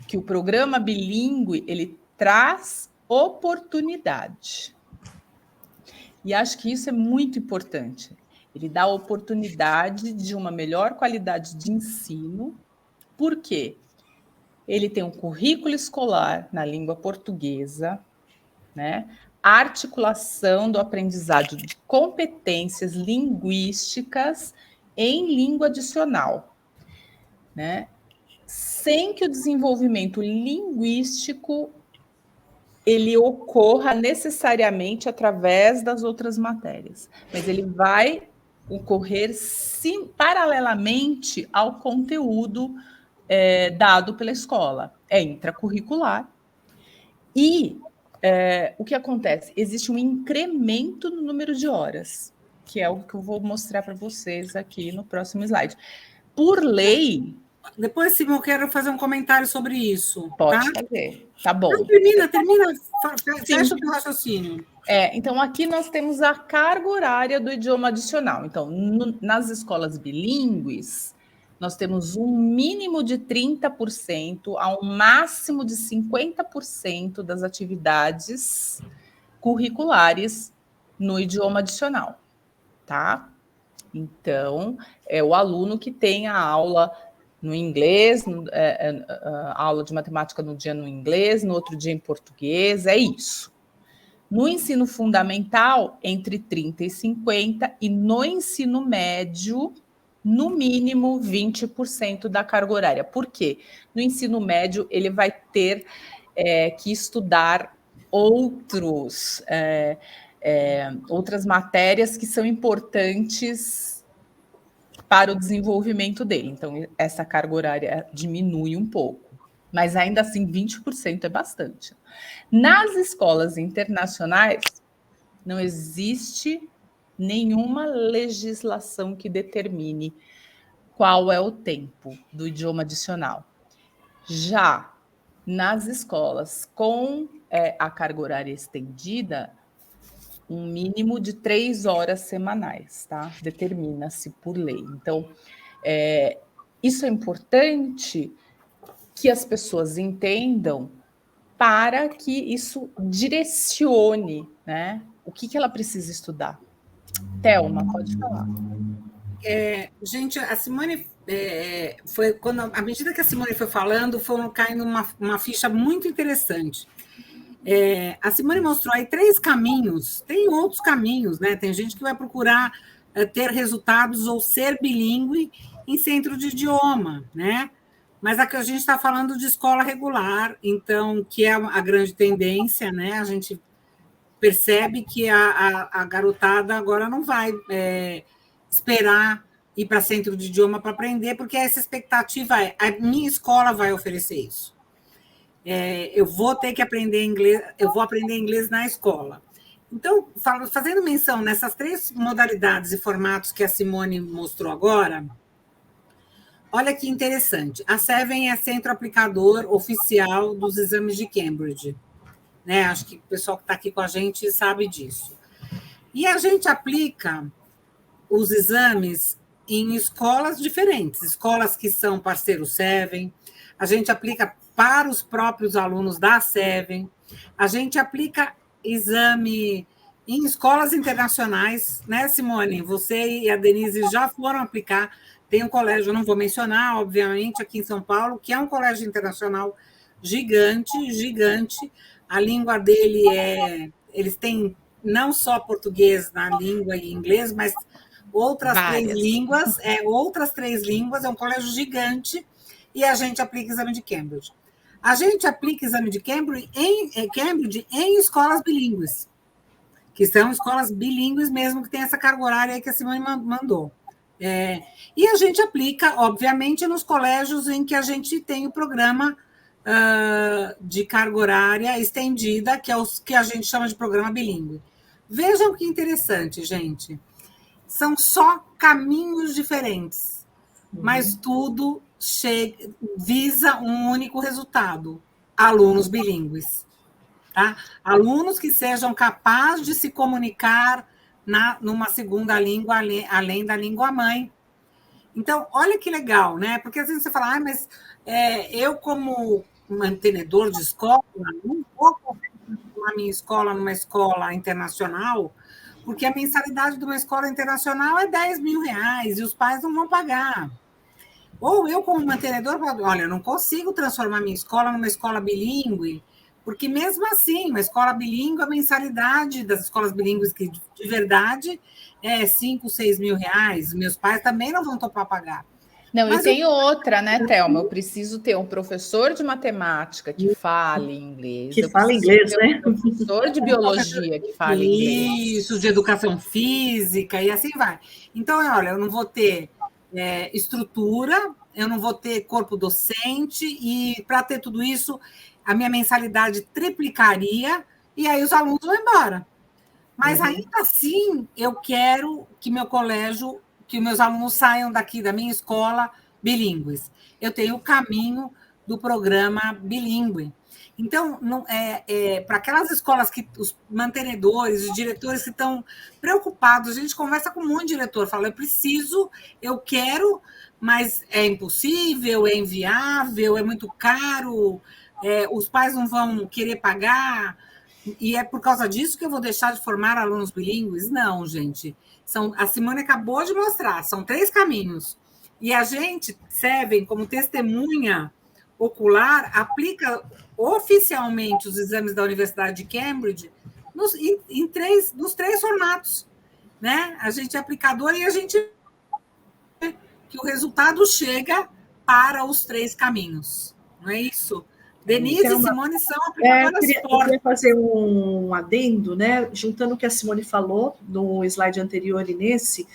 que o programa bilíngue ele traz oportunidade. E acho que isso é muito importante. Ele dá a oportunidade de uma melhor qualidade de ensino. Por quê? Ele tem um currículo escolar na língua portuguesa, né? A articulação do aprendizado de competências linguísticas em língua adicional, né? Sem que o desenvolvimento linguístico ele ocorra necessariamente através das outras matérias, mas ele vai ocorrer sim, paralelamente ao conteúdo dado pela escola. É intracurricular. E o que acontece? Existe um incremento no número de horas, que é o que eu vou mostrar para vocês aqui no próximo slide. Por lei... Depois, Simão, eu quero fazer um comentário sobre isso. Pode fazer. Tá bom. Não, termina. Fecha o teu raciocínio. Então, aqui nós temos a carga horária do idioma adicional. Então, nas escolas bilíngues, nós temos um mínimo de 30% a um máximo de 50% das atividades curriculares no idioma adicional, tá? Então, é o aluno que tem a aula no inglês, a aula de matemática no dia no inglês, no outro dia em português, é isso. No ensino fundamental, entre 30 e 50, e no ensino médio, no mínimo 20% da carga horária. Por quê? No ensino médio, ele vai ter que estudar outras matérias que são importantes para o desenvolvimento dele. Então, essa carga horária diminui um pouco, mas ainda assim 20% é bastante. Nas escolas internacionais, não existe nenhuma legislação que determine qual é o tempo do idioma adicional. Já nas escolas com a carga horária estendida, um mínimo de 3 horas semanais, tá? Determina-se por lei. Então, isso é importante que as pessoas entendam para que isso direcione, né? O que ela precisa estudar. Thelma, pode falar. Gente, a Simone foi quando, à medida que a Simone foi falando, foram caindo uma ficha muito interessante. A Simone mostrou aí 3 caminhos, tem outros caminhos, né? Tem gente que vai procurar ter resultados ou ser bilíngue em centro de idioma, né? Mas aqui a gente está falando de escola regular, então, que é a grande tendência, né? A gente percebe que a garotada agora não vai esperar ir para centro de idioma para aprender, porque essa expectativa é, a minha escola vai oferecer isso. Eu vou ter que aprender inglês, eu vou aprender inglês na escola. Então, fazendo menção nessas 3 modalidades e formatos que a Simone mostrou agora, olha que interessante. A Seven é centro aplicador oficial dos exames de Cambridge. Né? Acho que o pessoal que está aqui com a gente sabe disso. E a gente aplica os exames em escolas diferentes, escolas que são parceiro Seven, a gente aplica para os próprios alunos da Seven, a gente aplica exame em escolas internacionais, né, Simone? Você e a Denise já foram aplicar. Tem um colégio, eu não vou mencionar, obviamente, aqui em São Paulo, que é um colégio internacional gigante, gigante. A língua dele eles têm não só português na língua e inglês, mas outras 3 línguas, é um colégio gigante, e a gente aplica exame de Cambridge. A gente aplica exame de Cambridge em escolas bilíngues, que são escolas bilíngues mesmo, que tem essa carga horária aí que a Simone mandou. E a gente aplica, obviamente, nos colégios em que a gente tem o programa de carga horária estendida, que é os que a gente chama de programa bilíngue. Vejam que interessante, gente. São só caminhos diferentes, mas tudo visa um único resultado: alunos bilíngues. Tá? Alunos que sejam capazes de se comunicar numa segunda língua, além da língua mãe. Então, olha que legal, né? Porque às vezes você fala, mas eu, como mantenedor de escola, não vou transformar a minha escola numa escola internacional, porque a mensalidade de uma escola internacional é R$10.000 e os pais não vão pagar. Ou eu, como mantenedor, olha, eu não consigo transformar minha escola numa escola bilíngue, porque mesmo assim, uma escola bilíngue, a mensalidade das escolas bilíngues, que de verdade é R$5.000, R$6.000, meus pais também não vão topar pagar. Não, mas e tem outra, né, Thelma? Eu preciso ter um professor de matemática que fale inglês. Que fala inglês, né? Um professor de biologia que fale inglês. Isso, de educação física e assim vai. Então, olha, eu não vou ter estrutura, eu não vou ter corpo docente, e para ter tudo isso, a minha mensalidade triplicaria, e aí os alunos vão embora. Mas ainda assim, eu quero que meu colégio, que meus alunos saiam daqui da minha escola bilíngues. Eu tenho o caminho do programa bilíngue. Então, para aquelas escolas que os mantenedores, os diretores que estão preocupados, a gente conversa com um monte de diretor, fala, eu quero, mas é impossível, é inviável, é muito caro, os pais não vão querer pagar, e é por causa disso que eu vou deixar de formar alunos bilíngues? Não, gente. A Simone acabou de mostrar, são 3 caminhos. E a gente, Seven, como testemunha ocular, aplica oficialmente os exames da Universidade de Cambridge nos 3 formatos. Né? A gente é aplicador e a gente vê que o resultado chega para os 3 caminhos. Não é isso? Denise e Simone são aplicadoras fortes. Eu queria fazer um adendo, né? Juntando o que a Simone falou no slide anterior e nesse,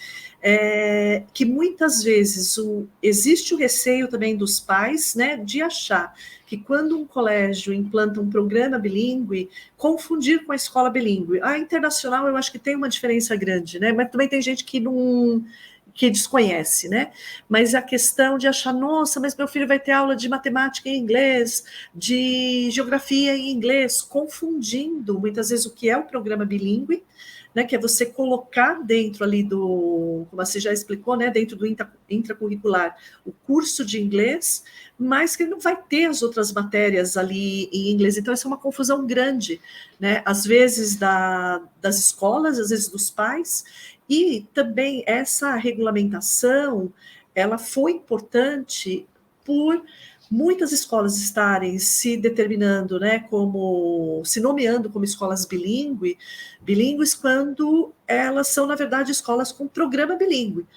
que muitas vezes existe o receio também dos pais, né, de achar que quando um colégio implanta um programa bilíngue, confundir com a escola bilíngue. A internacional eu acho que tem uma diferença grande, né? Mas também tem gente que desconhece, né? Mas a questão de achar, nossa, mas meu filho vai ter aula de matemática em inglês, de geografia em inglês, confundindo muitas vezes o que é o programa bilíngue, né, que é você colocar dentro ali como você já explicou, né, dentro do intracurricular, o curso de inglês, mas que ele não vai ter as outras matérias ali em inglês. Então, essa é uma confusão grande, né, às vezes das escolas, às vezes dos pais, e também essa regulamentação, ela foi importante por muitas escolas estarem se determinando, né, se nomeando como escolas bilíngues, quando elas são, na verdade, escolas com programa bilíngue.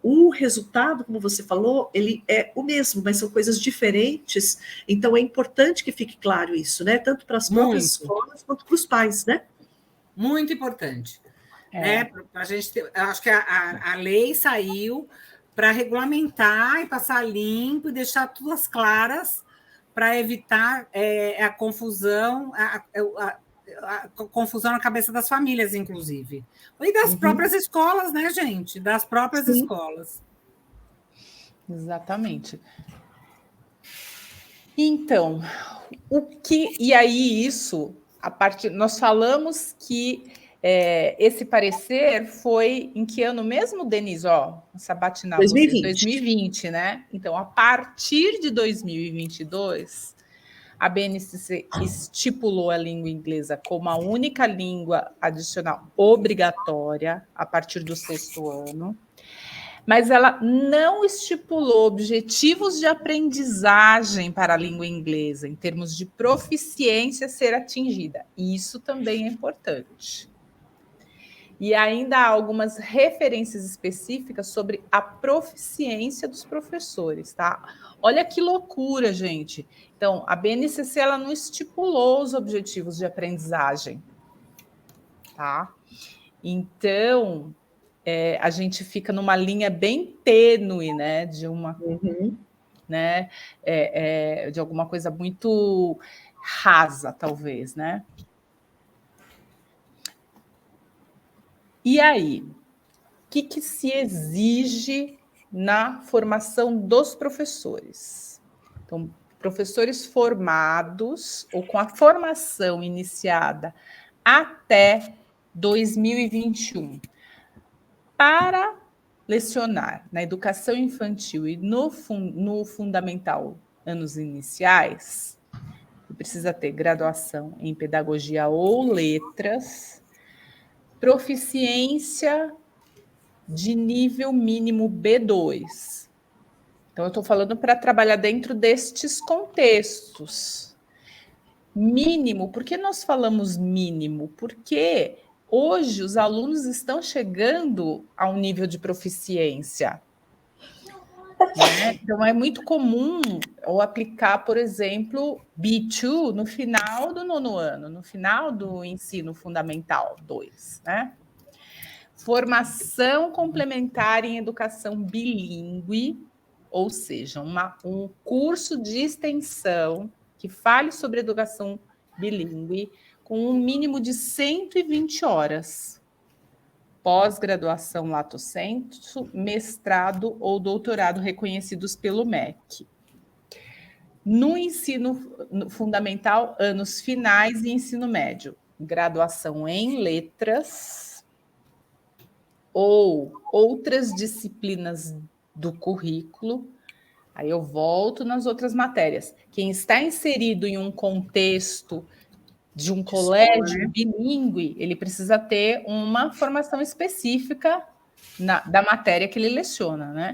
O resultado, como você falou, ele é o mesmo, mas são coisas diferentes, então é importante que fique claro isso, né, tanto para as próprias escolas quanto para os pais, né? Muito importante. A gente eu acho que a lei saiu para regulamentar e passar limpo e deixar tudo às claras para evitar a confusão, a confusão na cabeça das famílias, inclusive. E das próprias escolas, né, gente? Das próprias escolas. Exatamente. Então, e aí isso, nós falamos que esse parecer foi em que ano mesmo, Denise? Sabatinar 2020. 2020, né? Então, a partir de 2022, a BNCC estipulou a língua inglesa como a única língua adicional obrigatória a partir do 6º ano, mas ela não estipulou objetivos de aprendizagem para a língua inglesa, em termos de proficiência ser atingida. Isso também é importante. E ainda há algumas referências específicas sobre a proficiência dos professores, tá? Olha que loucura, gente. Então, a BNCC ela não estipulou os objetivos de aprendizagem, tá? Então, a gente fica numa linha bem tênue, né? De uma, né? De alguma coisa muito rasa, talvez, né? E aí, o que se exige na formação dos professores? Então, professores formados ou com a formação iniciada até 2021 para lecionar na educação infantil e no fundamental, anos iniciais, precisa ter graduação em pedagogia ou letras, proficiência de nível mínimo B2. Então, eu estou falando para trabalhar dentro destes contextos. Mínimo, por que nós falamos mínimo? Porque hoje os alunos estão chegando a um nível de proficiência. Né? Então, é muito comum ou aplicar, por exemplo, B2 no final do 9º ano, no final do ensino fundamental 2, né? Formação complementar em educação bilíngue, ou seja, um curso de extensão que fale sobre educação bilíngue com um mínimo de 120 horas. Pós-graduação lato sensu, mestrado ou doutorado reconhecidos pelo MEC. No ensino fundamental, anos finais e ensino médio, graduação em letras ou outras disciplinas do currículo. Aí eu volto nas outras matérias. Quem está inserido em um contexto de um colégio bilíngue, ele precisa ter uma formação específica da matéria que ele leciona, né?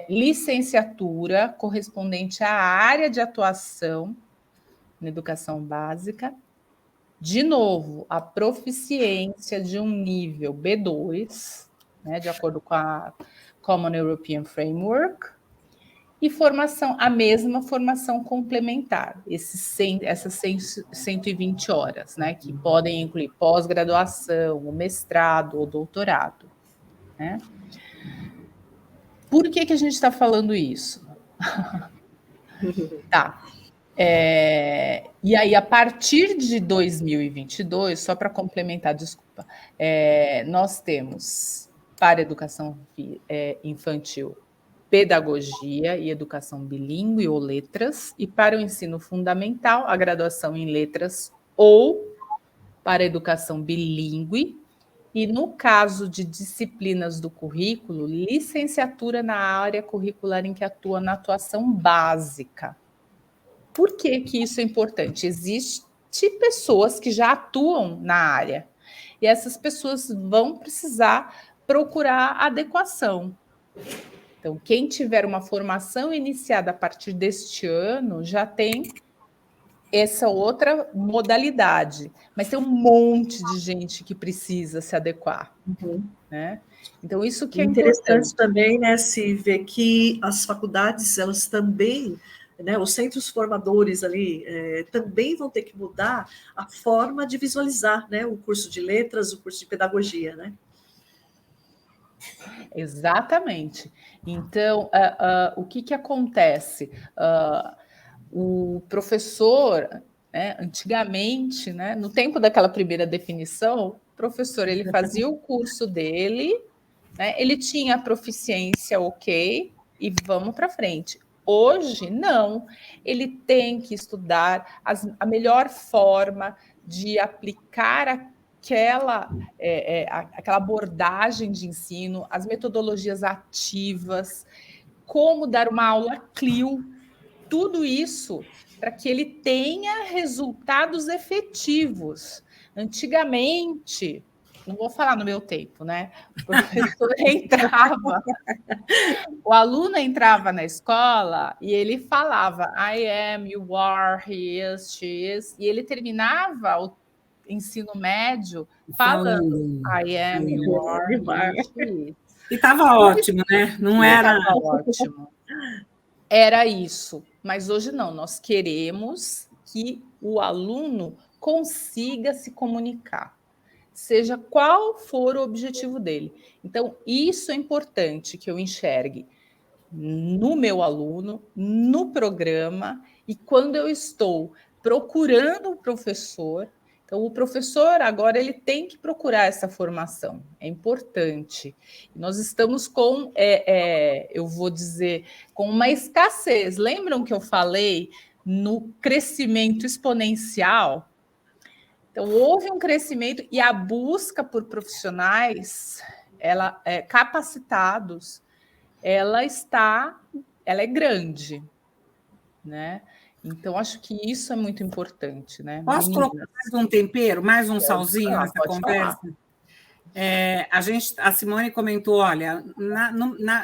Licenciatura correspondente à área de atuação na educação básica. De novo, a proficiência de um nível B2, né, de acordo com a Common European Framework, e a mesma formação complementar, essas 120 horas, né, que podem incluir pós-graduação, o mestrado ou doutorado. Né? Por que a gente está falando isso? Tá. E aí, a partir de 2022, só para complementar, desculpa, nós temos para educação infantil pedagogia e educação bilíngue ou letras, e para o ensino fundamental, a graduação em letras ou para educação bilíngue, e no caso de disciplinas do currículo, licenciatura na área curricular em que atua na atuação básica. Por que isso é importante? Existem pessoas que já atuam na área, e essas pessoas vão precisar procurar adequação. Então, quem tiver uma formação iniciada a partir deste ano já tem essa outra modalidade, mas tem um monte de gente que precisa se adequar. Né? Então, isso que é interessante também, né, se ver que as faculdades, elas também, né, os centros formadores ali, também vão ter que mudar a forma de visualizar, né, o curso de letras, o curso de pedagogia, né? Exatamente. Então, o que acontece? O professor, né, antigamente, né, no tempo daquela primeira definição, o professor ele fazia o curso dele, né, ele tinha a proficiência ok, e vamos para frente. Hoje, não. Ele tem que estudar a melhor forma de aplicar aquela abordagem de ensino, as metodologias ativas, como dar uma aula CLIO, tudo isso para que ele tenha resultados efetivos. Antigamente, não vou falar no meu tempo, né? O professor entrava, o aluno entrava na escola e ele falava I am, you are, he is, she is, e ele terminava o ensino médio falando I am, you are, he is, she is. E estava ótimo, né? Não era... Estava ótimo. Era isso, mas hoje não, nós queremos que o aluno consiga se comunicar, seja qual for o objetivo dele. Então, isso é importante que eu enxergue no meu aluno, no programa, e quando eu estou procurando o professor. Então, o professor agora ele tem que procurar essa formação, é importante. Nós estamos com, eu vou dizer, com uma escassez. Lembram que eu falei no crescimento exponencial? Então, houve um crescimento e a busca por profissionais capacitados, ela é grande, né? Então, acho que isso é muito importante, né? Posso colocar mais um tempero, mais um salzinho nessa conversa? A Simone comentou, olha,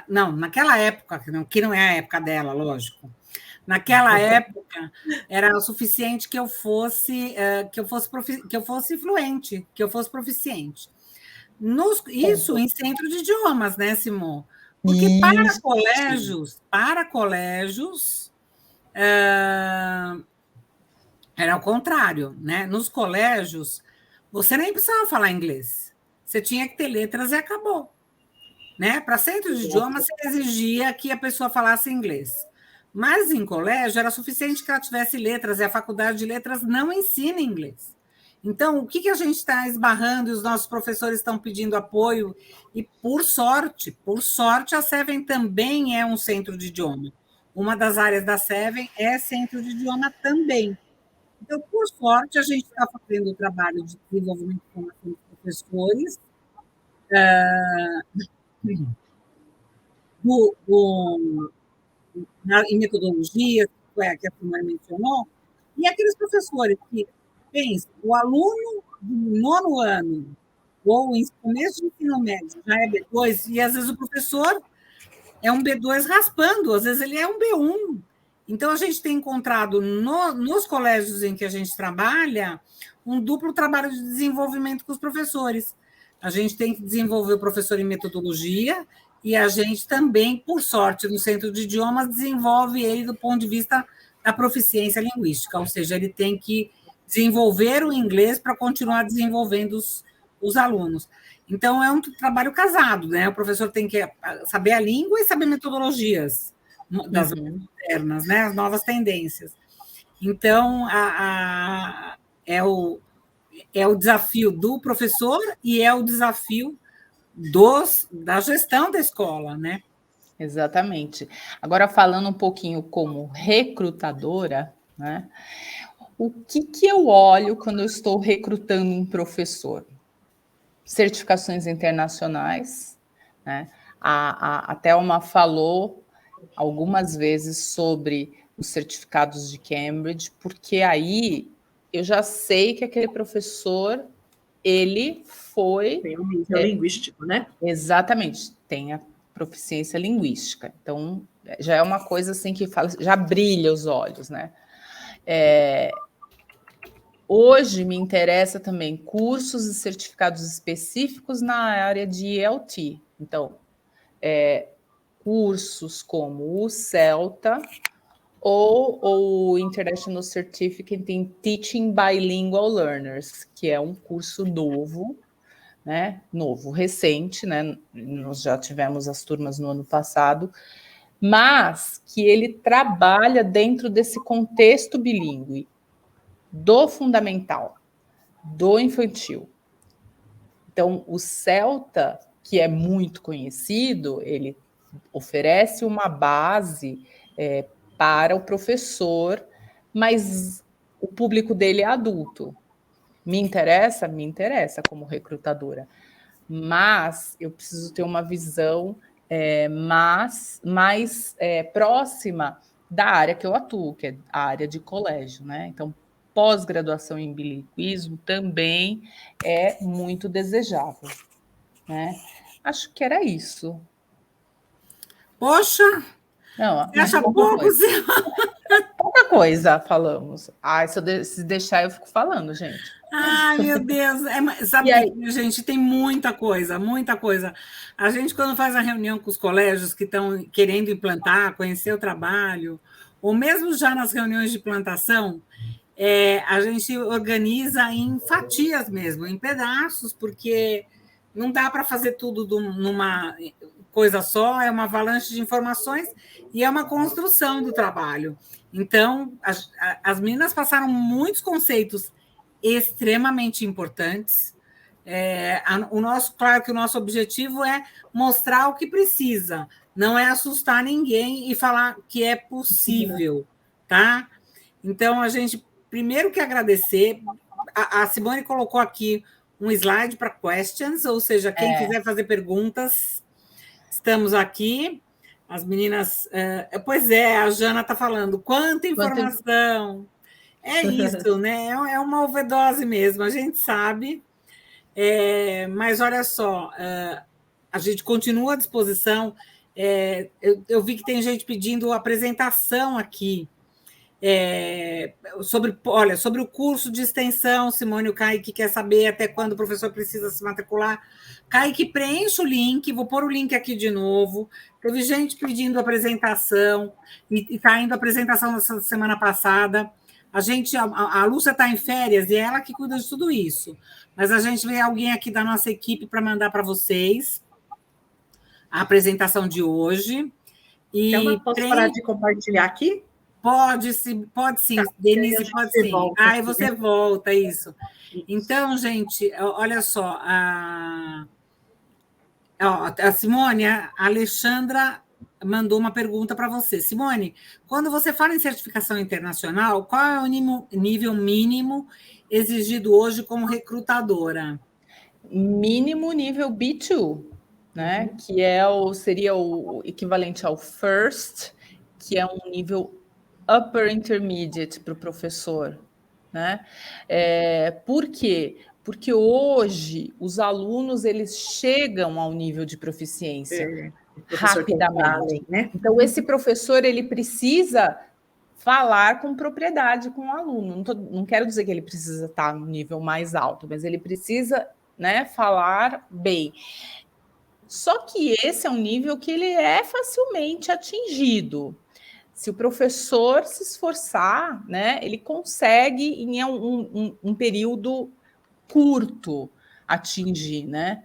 naquela época, que não é a época dela, lógico, naquela época era o suficiente que eu fosse fluente, que eu fosse proficiente. Isso em centro de idiomas, né, Simone? Porque para colégios era o contrário, né? Nos colégios, você nem precisava falar inglês. Você tinha que ter letras e acabou. Né? Para centro de idiomas, você exigia que a pessoa falasse inglês. Mas em colégio era suficiente que ela tivesse letras, e a faculdade de letras não ensina inglês. Então, o que a gente está esbarrando e os nossos professores estão pedindo apoio? E, por sorte, a Seven também é um centro de idioma. Uma das áreas da Seven é centro de idioma também. Então, por sorte, a gente está fazendo o trabalho de desenvolvimento de formação dos professores, em metodologia, que a Simone mencionou, e aqueles professores que pensam, o aluno do 9º ano, ou em começo do ensino médio, já é B2, e às vezes o professor é um B2 raspando, às vezes ele é um B1. Então, a gente tem encontrado nos colégios em que a gente trabalha um duplo trabalho de desenvolvimento com os professores. A gente tem que desenvolver o professor em metodologia e a gente também, por sorte, no Centro de Idiomas, desenvolve ele do ponto de vista da proficiência linguística, ou seja, ele tem que desenvolver o inglês para continuar desenvolvendo os alunos. Então, é um trabalho casado, né? O professor tem que saber a língua e saber metodologias das modernas, né? As novas tendências. Então, é o desafio do professor e é o desafio da gestão da escola, né? Exatamente. Agora, falando um pouquinho como recrutadora, né? O que eu olho quando eu estou recrutando um professor? Certificações internacionais, né? A Thelma falou algumas vezes sobre os certificados de Cambridge, porque aí eu já sei que aquele professor, ele foi... Tem um nível linguístico, né? Exatamente, tem a proficiência linguística. Então, já é uma coisa assim que fala, já brilha os olhos, né? Hoje me interessa também cursos e certificados específicos na área de ELT. Então, cursos como o CELTA ou o International Certificate in Teaching Bilingual Learners, que é um curso novo, né? Novo, recente, né? Nós já tivemos as turmas no ano passado, mas que ele trabalha dentro desse contexto bilíngue do fundamental, do infantil. Então, o Celta, que é muito conhecido, ele oferece uma base para o professor, mas o público dele é adulto. Me interessa? Me interessa como recrutadora. Mas eu preciso ter uma visão mais próxima da área que eu atuo, que é a área de colégio, né? Então, pós-graduação em bilinguismo também é muito desejável, né? Acho que era isso. Poxa! Não, você acha pouco? Pouca coisa falamos. Ai, se deixar, eu fico falando, gente. Ai, meu Deus. Sabe, gente, tem muita coisa, muita coisa. A gente, quando faz a reunião com os colégios que estão querendo implantar, conhecer o trabalho, ou mesmo já nas reuniões de implantação, a gente organiza em fatias mesmo, em pedaços, porque não dá para fazer tudo numa coisa só, é uma avalanche de informações e é uma construção do trabalho. Então, as meninas passaram muitos conceitos extremamente importantes. Claro que o nosso objetivo é mostrar o que precisa, não é assustar ninguém e falar que é possível, tá? Então, a gente primeiro que agradecer. A Simone colocou aqui um slide para questions, ou seja, quem quiser fazer perguntas, estamos aqui. As meninas. Pois é, a Jana está falando, quanta informação! É isso, né? É uma overdose mesmo, a gente sabe. Mas olha só, a gente continua à disposição. Eu vi que tem gente pedindo apresentação aqui. Sobre o curso de extensão, Simone, o Kaique quer saber até quando o professor precisa se matricular. Kaique, preenche o link, vou pôr o link aqui de novo. Teve gente pedindo apresentação, e está indo a apresentação na semana passada. A Lúcia está em férias e é ela que cuida de tudo isso. Mas a gente vê alguém aqui da nossa equipe para mandar para vocês a apresentação de hoje. Posso parar de compartilhar aqui? Pode sim, tá, Denise, pode sim. Aí você volta, isso. Então, gente, olha só, a Simone, a Alexandra mandou uma pergunta para você. Simone, quando você fala em certificação internacional, qual é o nível mínimo exigido hoje como recrutadora? Mínimo nível B2, né? Que seria o equivalente ao FIRST, que é um nível upper intermediate para o professor, né? Por quê? Porque hoje os alunos eles chegam ao nível de proficiência rapidamente, né? Então esse professor ele precisa falar com propriedade com o aluno. Não quero dizer que ele precisa estar no nível mais alto, mas ele precisa, né, falar bem. Só que esse é um nível que ele é facilmente atingido. Se o professor se esforçar, né, ele consegue, em um período curto, atingir, né?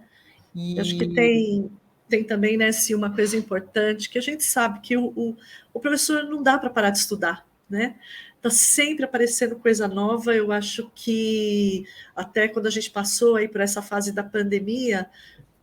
Eu acho que tem também, né, uma coisa importante, que a gente sabe que o professor não dá para parar de estudar, né? Está sempre aparecendo coisa nova. Eu acho que até quando a gente passou aí por essa fase da pandemia,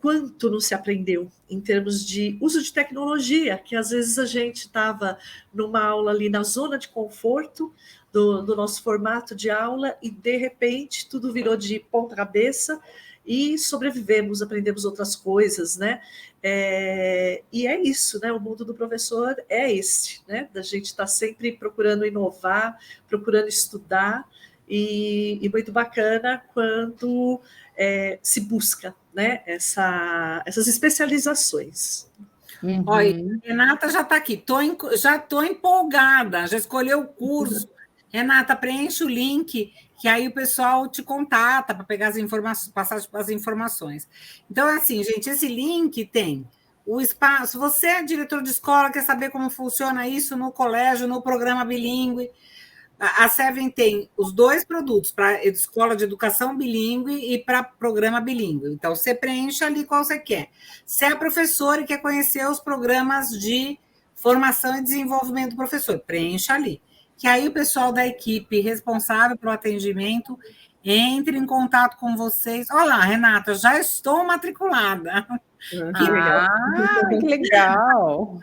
quanto não se aprendeu em termos de uso de tecnologia, que às vezes a gente estava numa aula ali na zona de conforto do nosso formato de aula e, de repente, tudo virou de ponta cabeça e sobrevivemos, aprendemos outras coisas, né? E é isso, né? O mundo do professor é esse, né? Da gente estar sempre procurando inovar, procurando estudar, e muito bacana quando se busca, né, essas especializações. Olha, Renata já está aqui, já estou empolgada, já escolheu o curso. Renata, preenche o link, que aí o pessoal te contata para pegar as informações, passar as informações. Então, assim, gente, esse link tem o espaço. Se você é diretor de escola, quer saber como funciona isso no colégio, no programa bilíngue, A Seven tem os 2 produtos, para escola de educação bilíngue e para programa bilíngue. Então, você preenche ali qual você quer. Se é professor e quer conhecer os programas de formação e desenvolvimento do professor, preencha ali. Que aí o pessoal da equipe responsável pelo atendimento entre em contato com vocês. Olá, Renata, já estou matriculada. Que legal.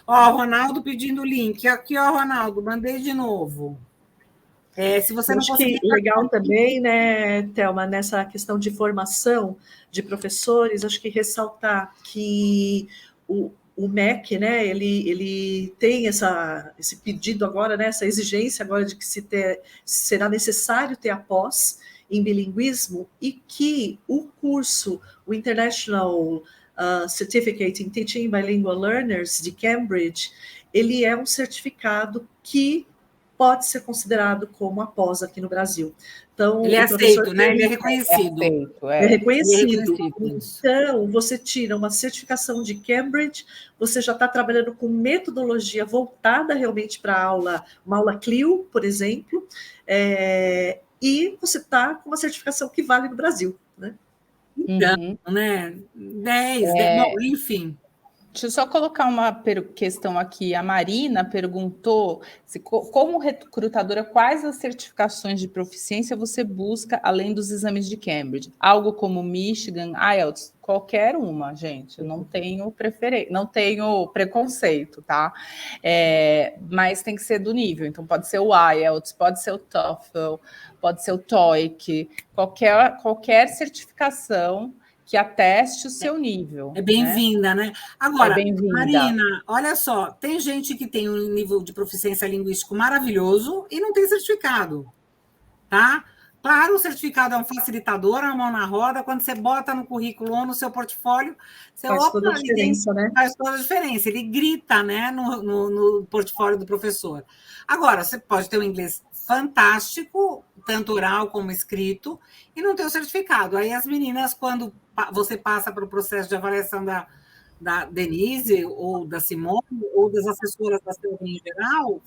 Ó, o Ronaldo pedindo o link. Aqui, ó, Ronaldo, mandei de novo. Se você não conseguir... Legal também, né, Thelma, nessa questão de formação de professores, acho que ressaltar que o MEC, né, ele tem esse pedido agora, né, essa exigência agora de que será necessário ter a pós em bilinguismo e que o curso, o International Certificate in Teaching Bilingual Learners de Cambridge, ele é um certificado que pode ser considerado como a pós aqui no Brasil. Então, ele é aceito, né? Ele é reconhecido. É reconhecido. Então, você tira uma certificação de Cambridge, você já está trabalhando com metodologia voltada realmente para uma aula CLIO, por exemplo, e você está com uma certificação que vale no Brasil, né? Então, né? 10, bom, enfim. Deixa eu só colocar uma questão aqui. A Marina perguntou como recrutadora, quais as certificações de proficiência você busca além dos exames de Cambridge? Algo como Michigan, IELTS, qualquer uma, gente. Eu não tenho preferência, não tenho preconceito, tá? Mas tem que ser do nível. Então, pode ser o IELTS, pode ser o TOEFL, pode ser o TOEIC, qualquer certificação que ateste o seu nível. É bem-vinda, né? Agora, Marina, olha só, tem gente que tem um nível de proficiência linguístico maravilhoso e não tem certificado, tá? Claro, o certificado é um facilitador, a mão na roda, quando você bota no currículo ou no seu portfólio, você faz toda a diferença, né? Faz toda a diferença, ele grita, né, no portfólio do professor. Agora, você pode ter um inglês fantástico, tanto oral como escrito, e não ter o certificado. Aí as meninas, quando você passa para o processo de avaliação da Denise, ou da Simone, ou das assessoras da Silvia em geral,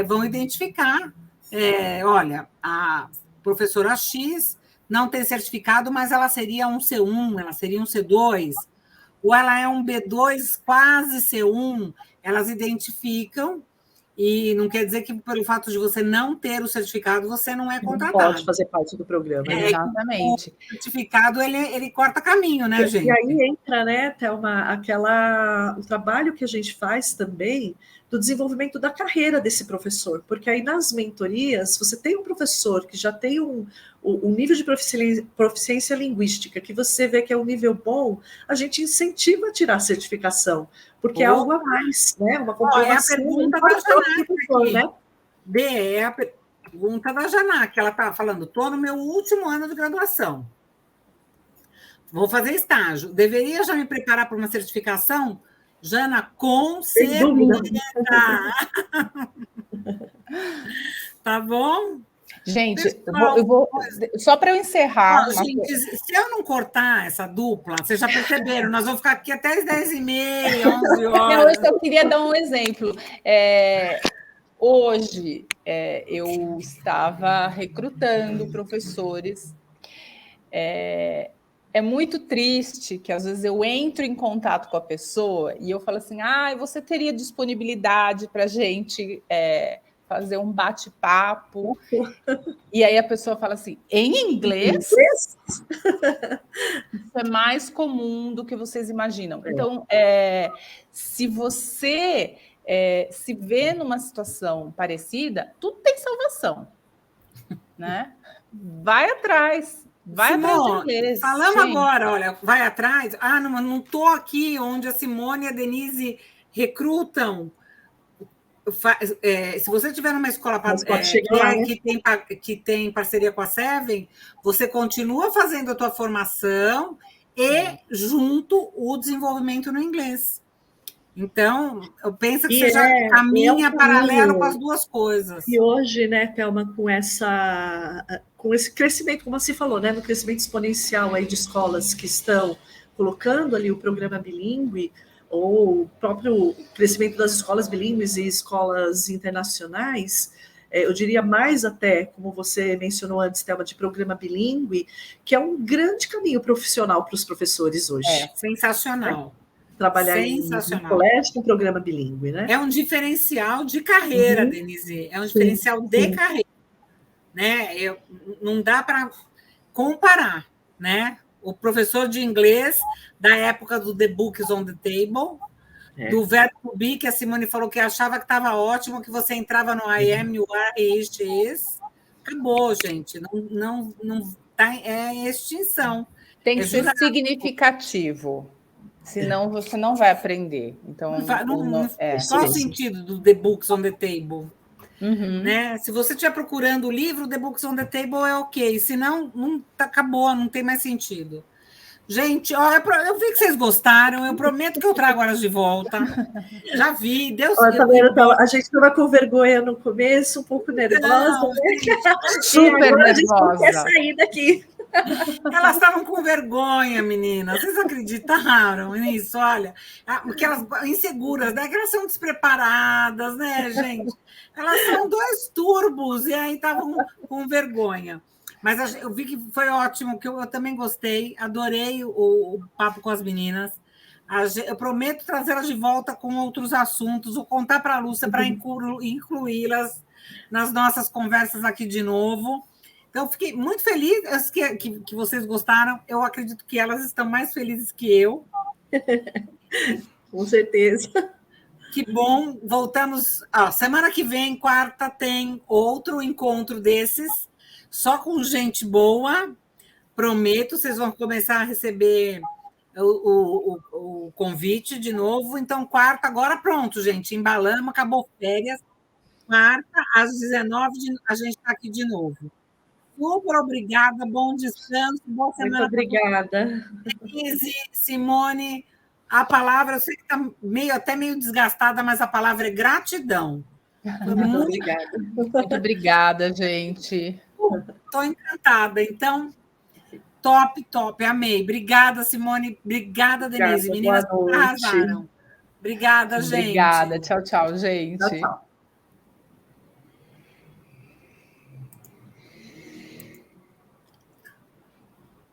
vão identificar, olha, a professora X não tem certificado, mas ela seria um C1, ela seria um C2, ou ela é um B2 quase C1, elas identificam. E não quer dizer que, pelo fato de você não ter o certificado, você não é contratado. Não pode fazer parte do programa. Exatamente. O certificado, ele corta caminho, né, gente? E aí entra, né, Thelma, o trabalho que a gente faz também do desenvolvimento da carreira desse professor, porque aí nas mentorias, você tem um professor que já tem um nível de proficiência linguística, que você vê que é um nível bom, a gente incentiva a tirar a certificação, porque é algo a mais, né? Uma comprovação. É a pergunta da Janá, né? É a pergunta da Janá, que ela está falando, estou no meu último ano de graduação. Vou fazer estágio. Deveria já me preparar para uma certificação? Jana, com certeza. Tá bom? Gente, eu vou só para eu encerrar. Gente, se eu não cortar essa dupla, vocês já perceberam, nós vamos ficar aqui até as 10h30, 11 horas. Eu queria dar um exemplo. Hoje, eu estava recrutando professores. É muito triste que, às vezes, eu entro em contato com a pessoa e eu falo assim, você teria disponibilidade para a gente fazer um bate-papo? E aí a pessoa fala assim, em inglês? Isso é mais comum do que vocês imaginam. Então, se você se vê numa situação parecida, tudo tem salvação, né? Vai atrás. Vai Simone, atrás de inglês. Falamos agora, olha, vai atrás. Não estou aqui onde a Simone e a Denise recrutam. Se você tiver numa escola que tem parceria com a Seven, você continua fazendo a tua formação e junto o desenvolvimento no inglês. Então, eu penso que você já caminha paralelo com as duas coisas. E hoje, né, Thelma, com esse crescimento, como você falou, né, no crescimento exponencial aí de escolas que estão colocando ali o programa bilíngue, ou o próprio crescimento das escolas bilíngues e escolas internacionais, eu diria mais até, como você mencionou antes, Thelma, de programa bilíngue, que é um grande caminho profissional para os professores hoje. Sensacional. Trabalhar em colégio com programa bilíngue, né? É um diferencial de carreira, Denise. É um diferencial de carreira. Né? Não dá para comparar, né? O professor de inglês da época do The Books on the Table, do verbo to be, que a Simone falou que achava que estava ótimo, que você entrava no I am, you are, is. Acabou, gente. Não tá, é extinção. Tem que ser significativo. Senão você não vai aprender. Então, qual o sentido do The Books on the Table? Né? Se você estiver procurando o livro, The Books on the Table é ok. Se não, acabou, não tem mais sentido. Gente, ó, eu vi que vocês gostaram. Eu prometo que eu trago elas de volta. Já vi. Deus. A gente estava com vergonha no começo, um pouco nervosa. Não, super nervosa. A gente não quer sair daqui. Elas estavam com vergonha, meninas. Vocês acreditaram nisso? Olha, aquelas inseguras, né? Que elas são despreparadas, né, gente? Elas são 2 turbos e aí estavam com vergonha. Mas eu vi que foi ótimo, que eu também gostei, adorei o papo com as meninas. Eu prometo trazê-las de volta com outros assuntos, ou contar para a Lúcia para incluí-las nas nossas conversas aqui de novo. Então, fiquei muito feliz que vocês gostaram. Eu acredito que elas estão mais felizes que eu. Com certeza. Que bom. Voltamos. Semana que vem, quarta, tem outro encontro desses, só com gente boa. Prometo, vocês vão começar a receber o convite de novo. Então, quarta, agora pronto, gente. Embalamos, acabou férias. Quarta, às 19h, a gente está aqui de novo. Super obrigada, bom descanso, boa semana. Muito obrigada. Denise, Simone, a palavra, eu sei que está até meio desgastada, mas a palavra é gratidão. Muito obrigada. Muito obrigada, gente. Estou encantada. Então, top, amei. Obrigada, Simone. Obrigada, Denise. Meninas arrasaram. Obrigada, gente. Obrigada. Tchau, gente. Tchau.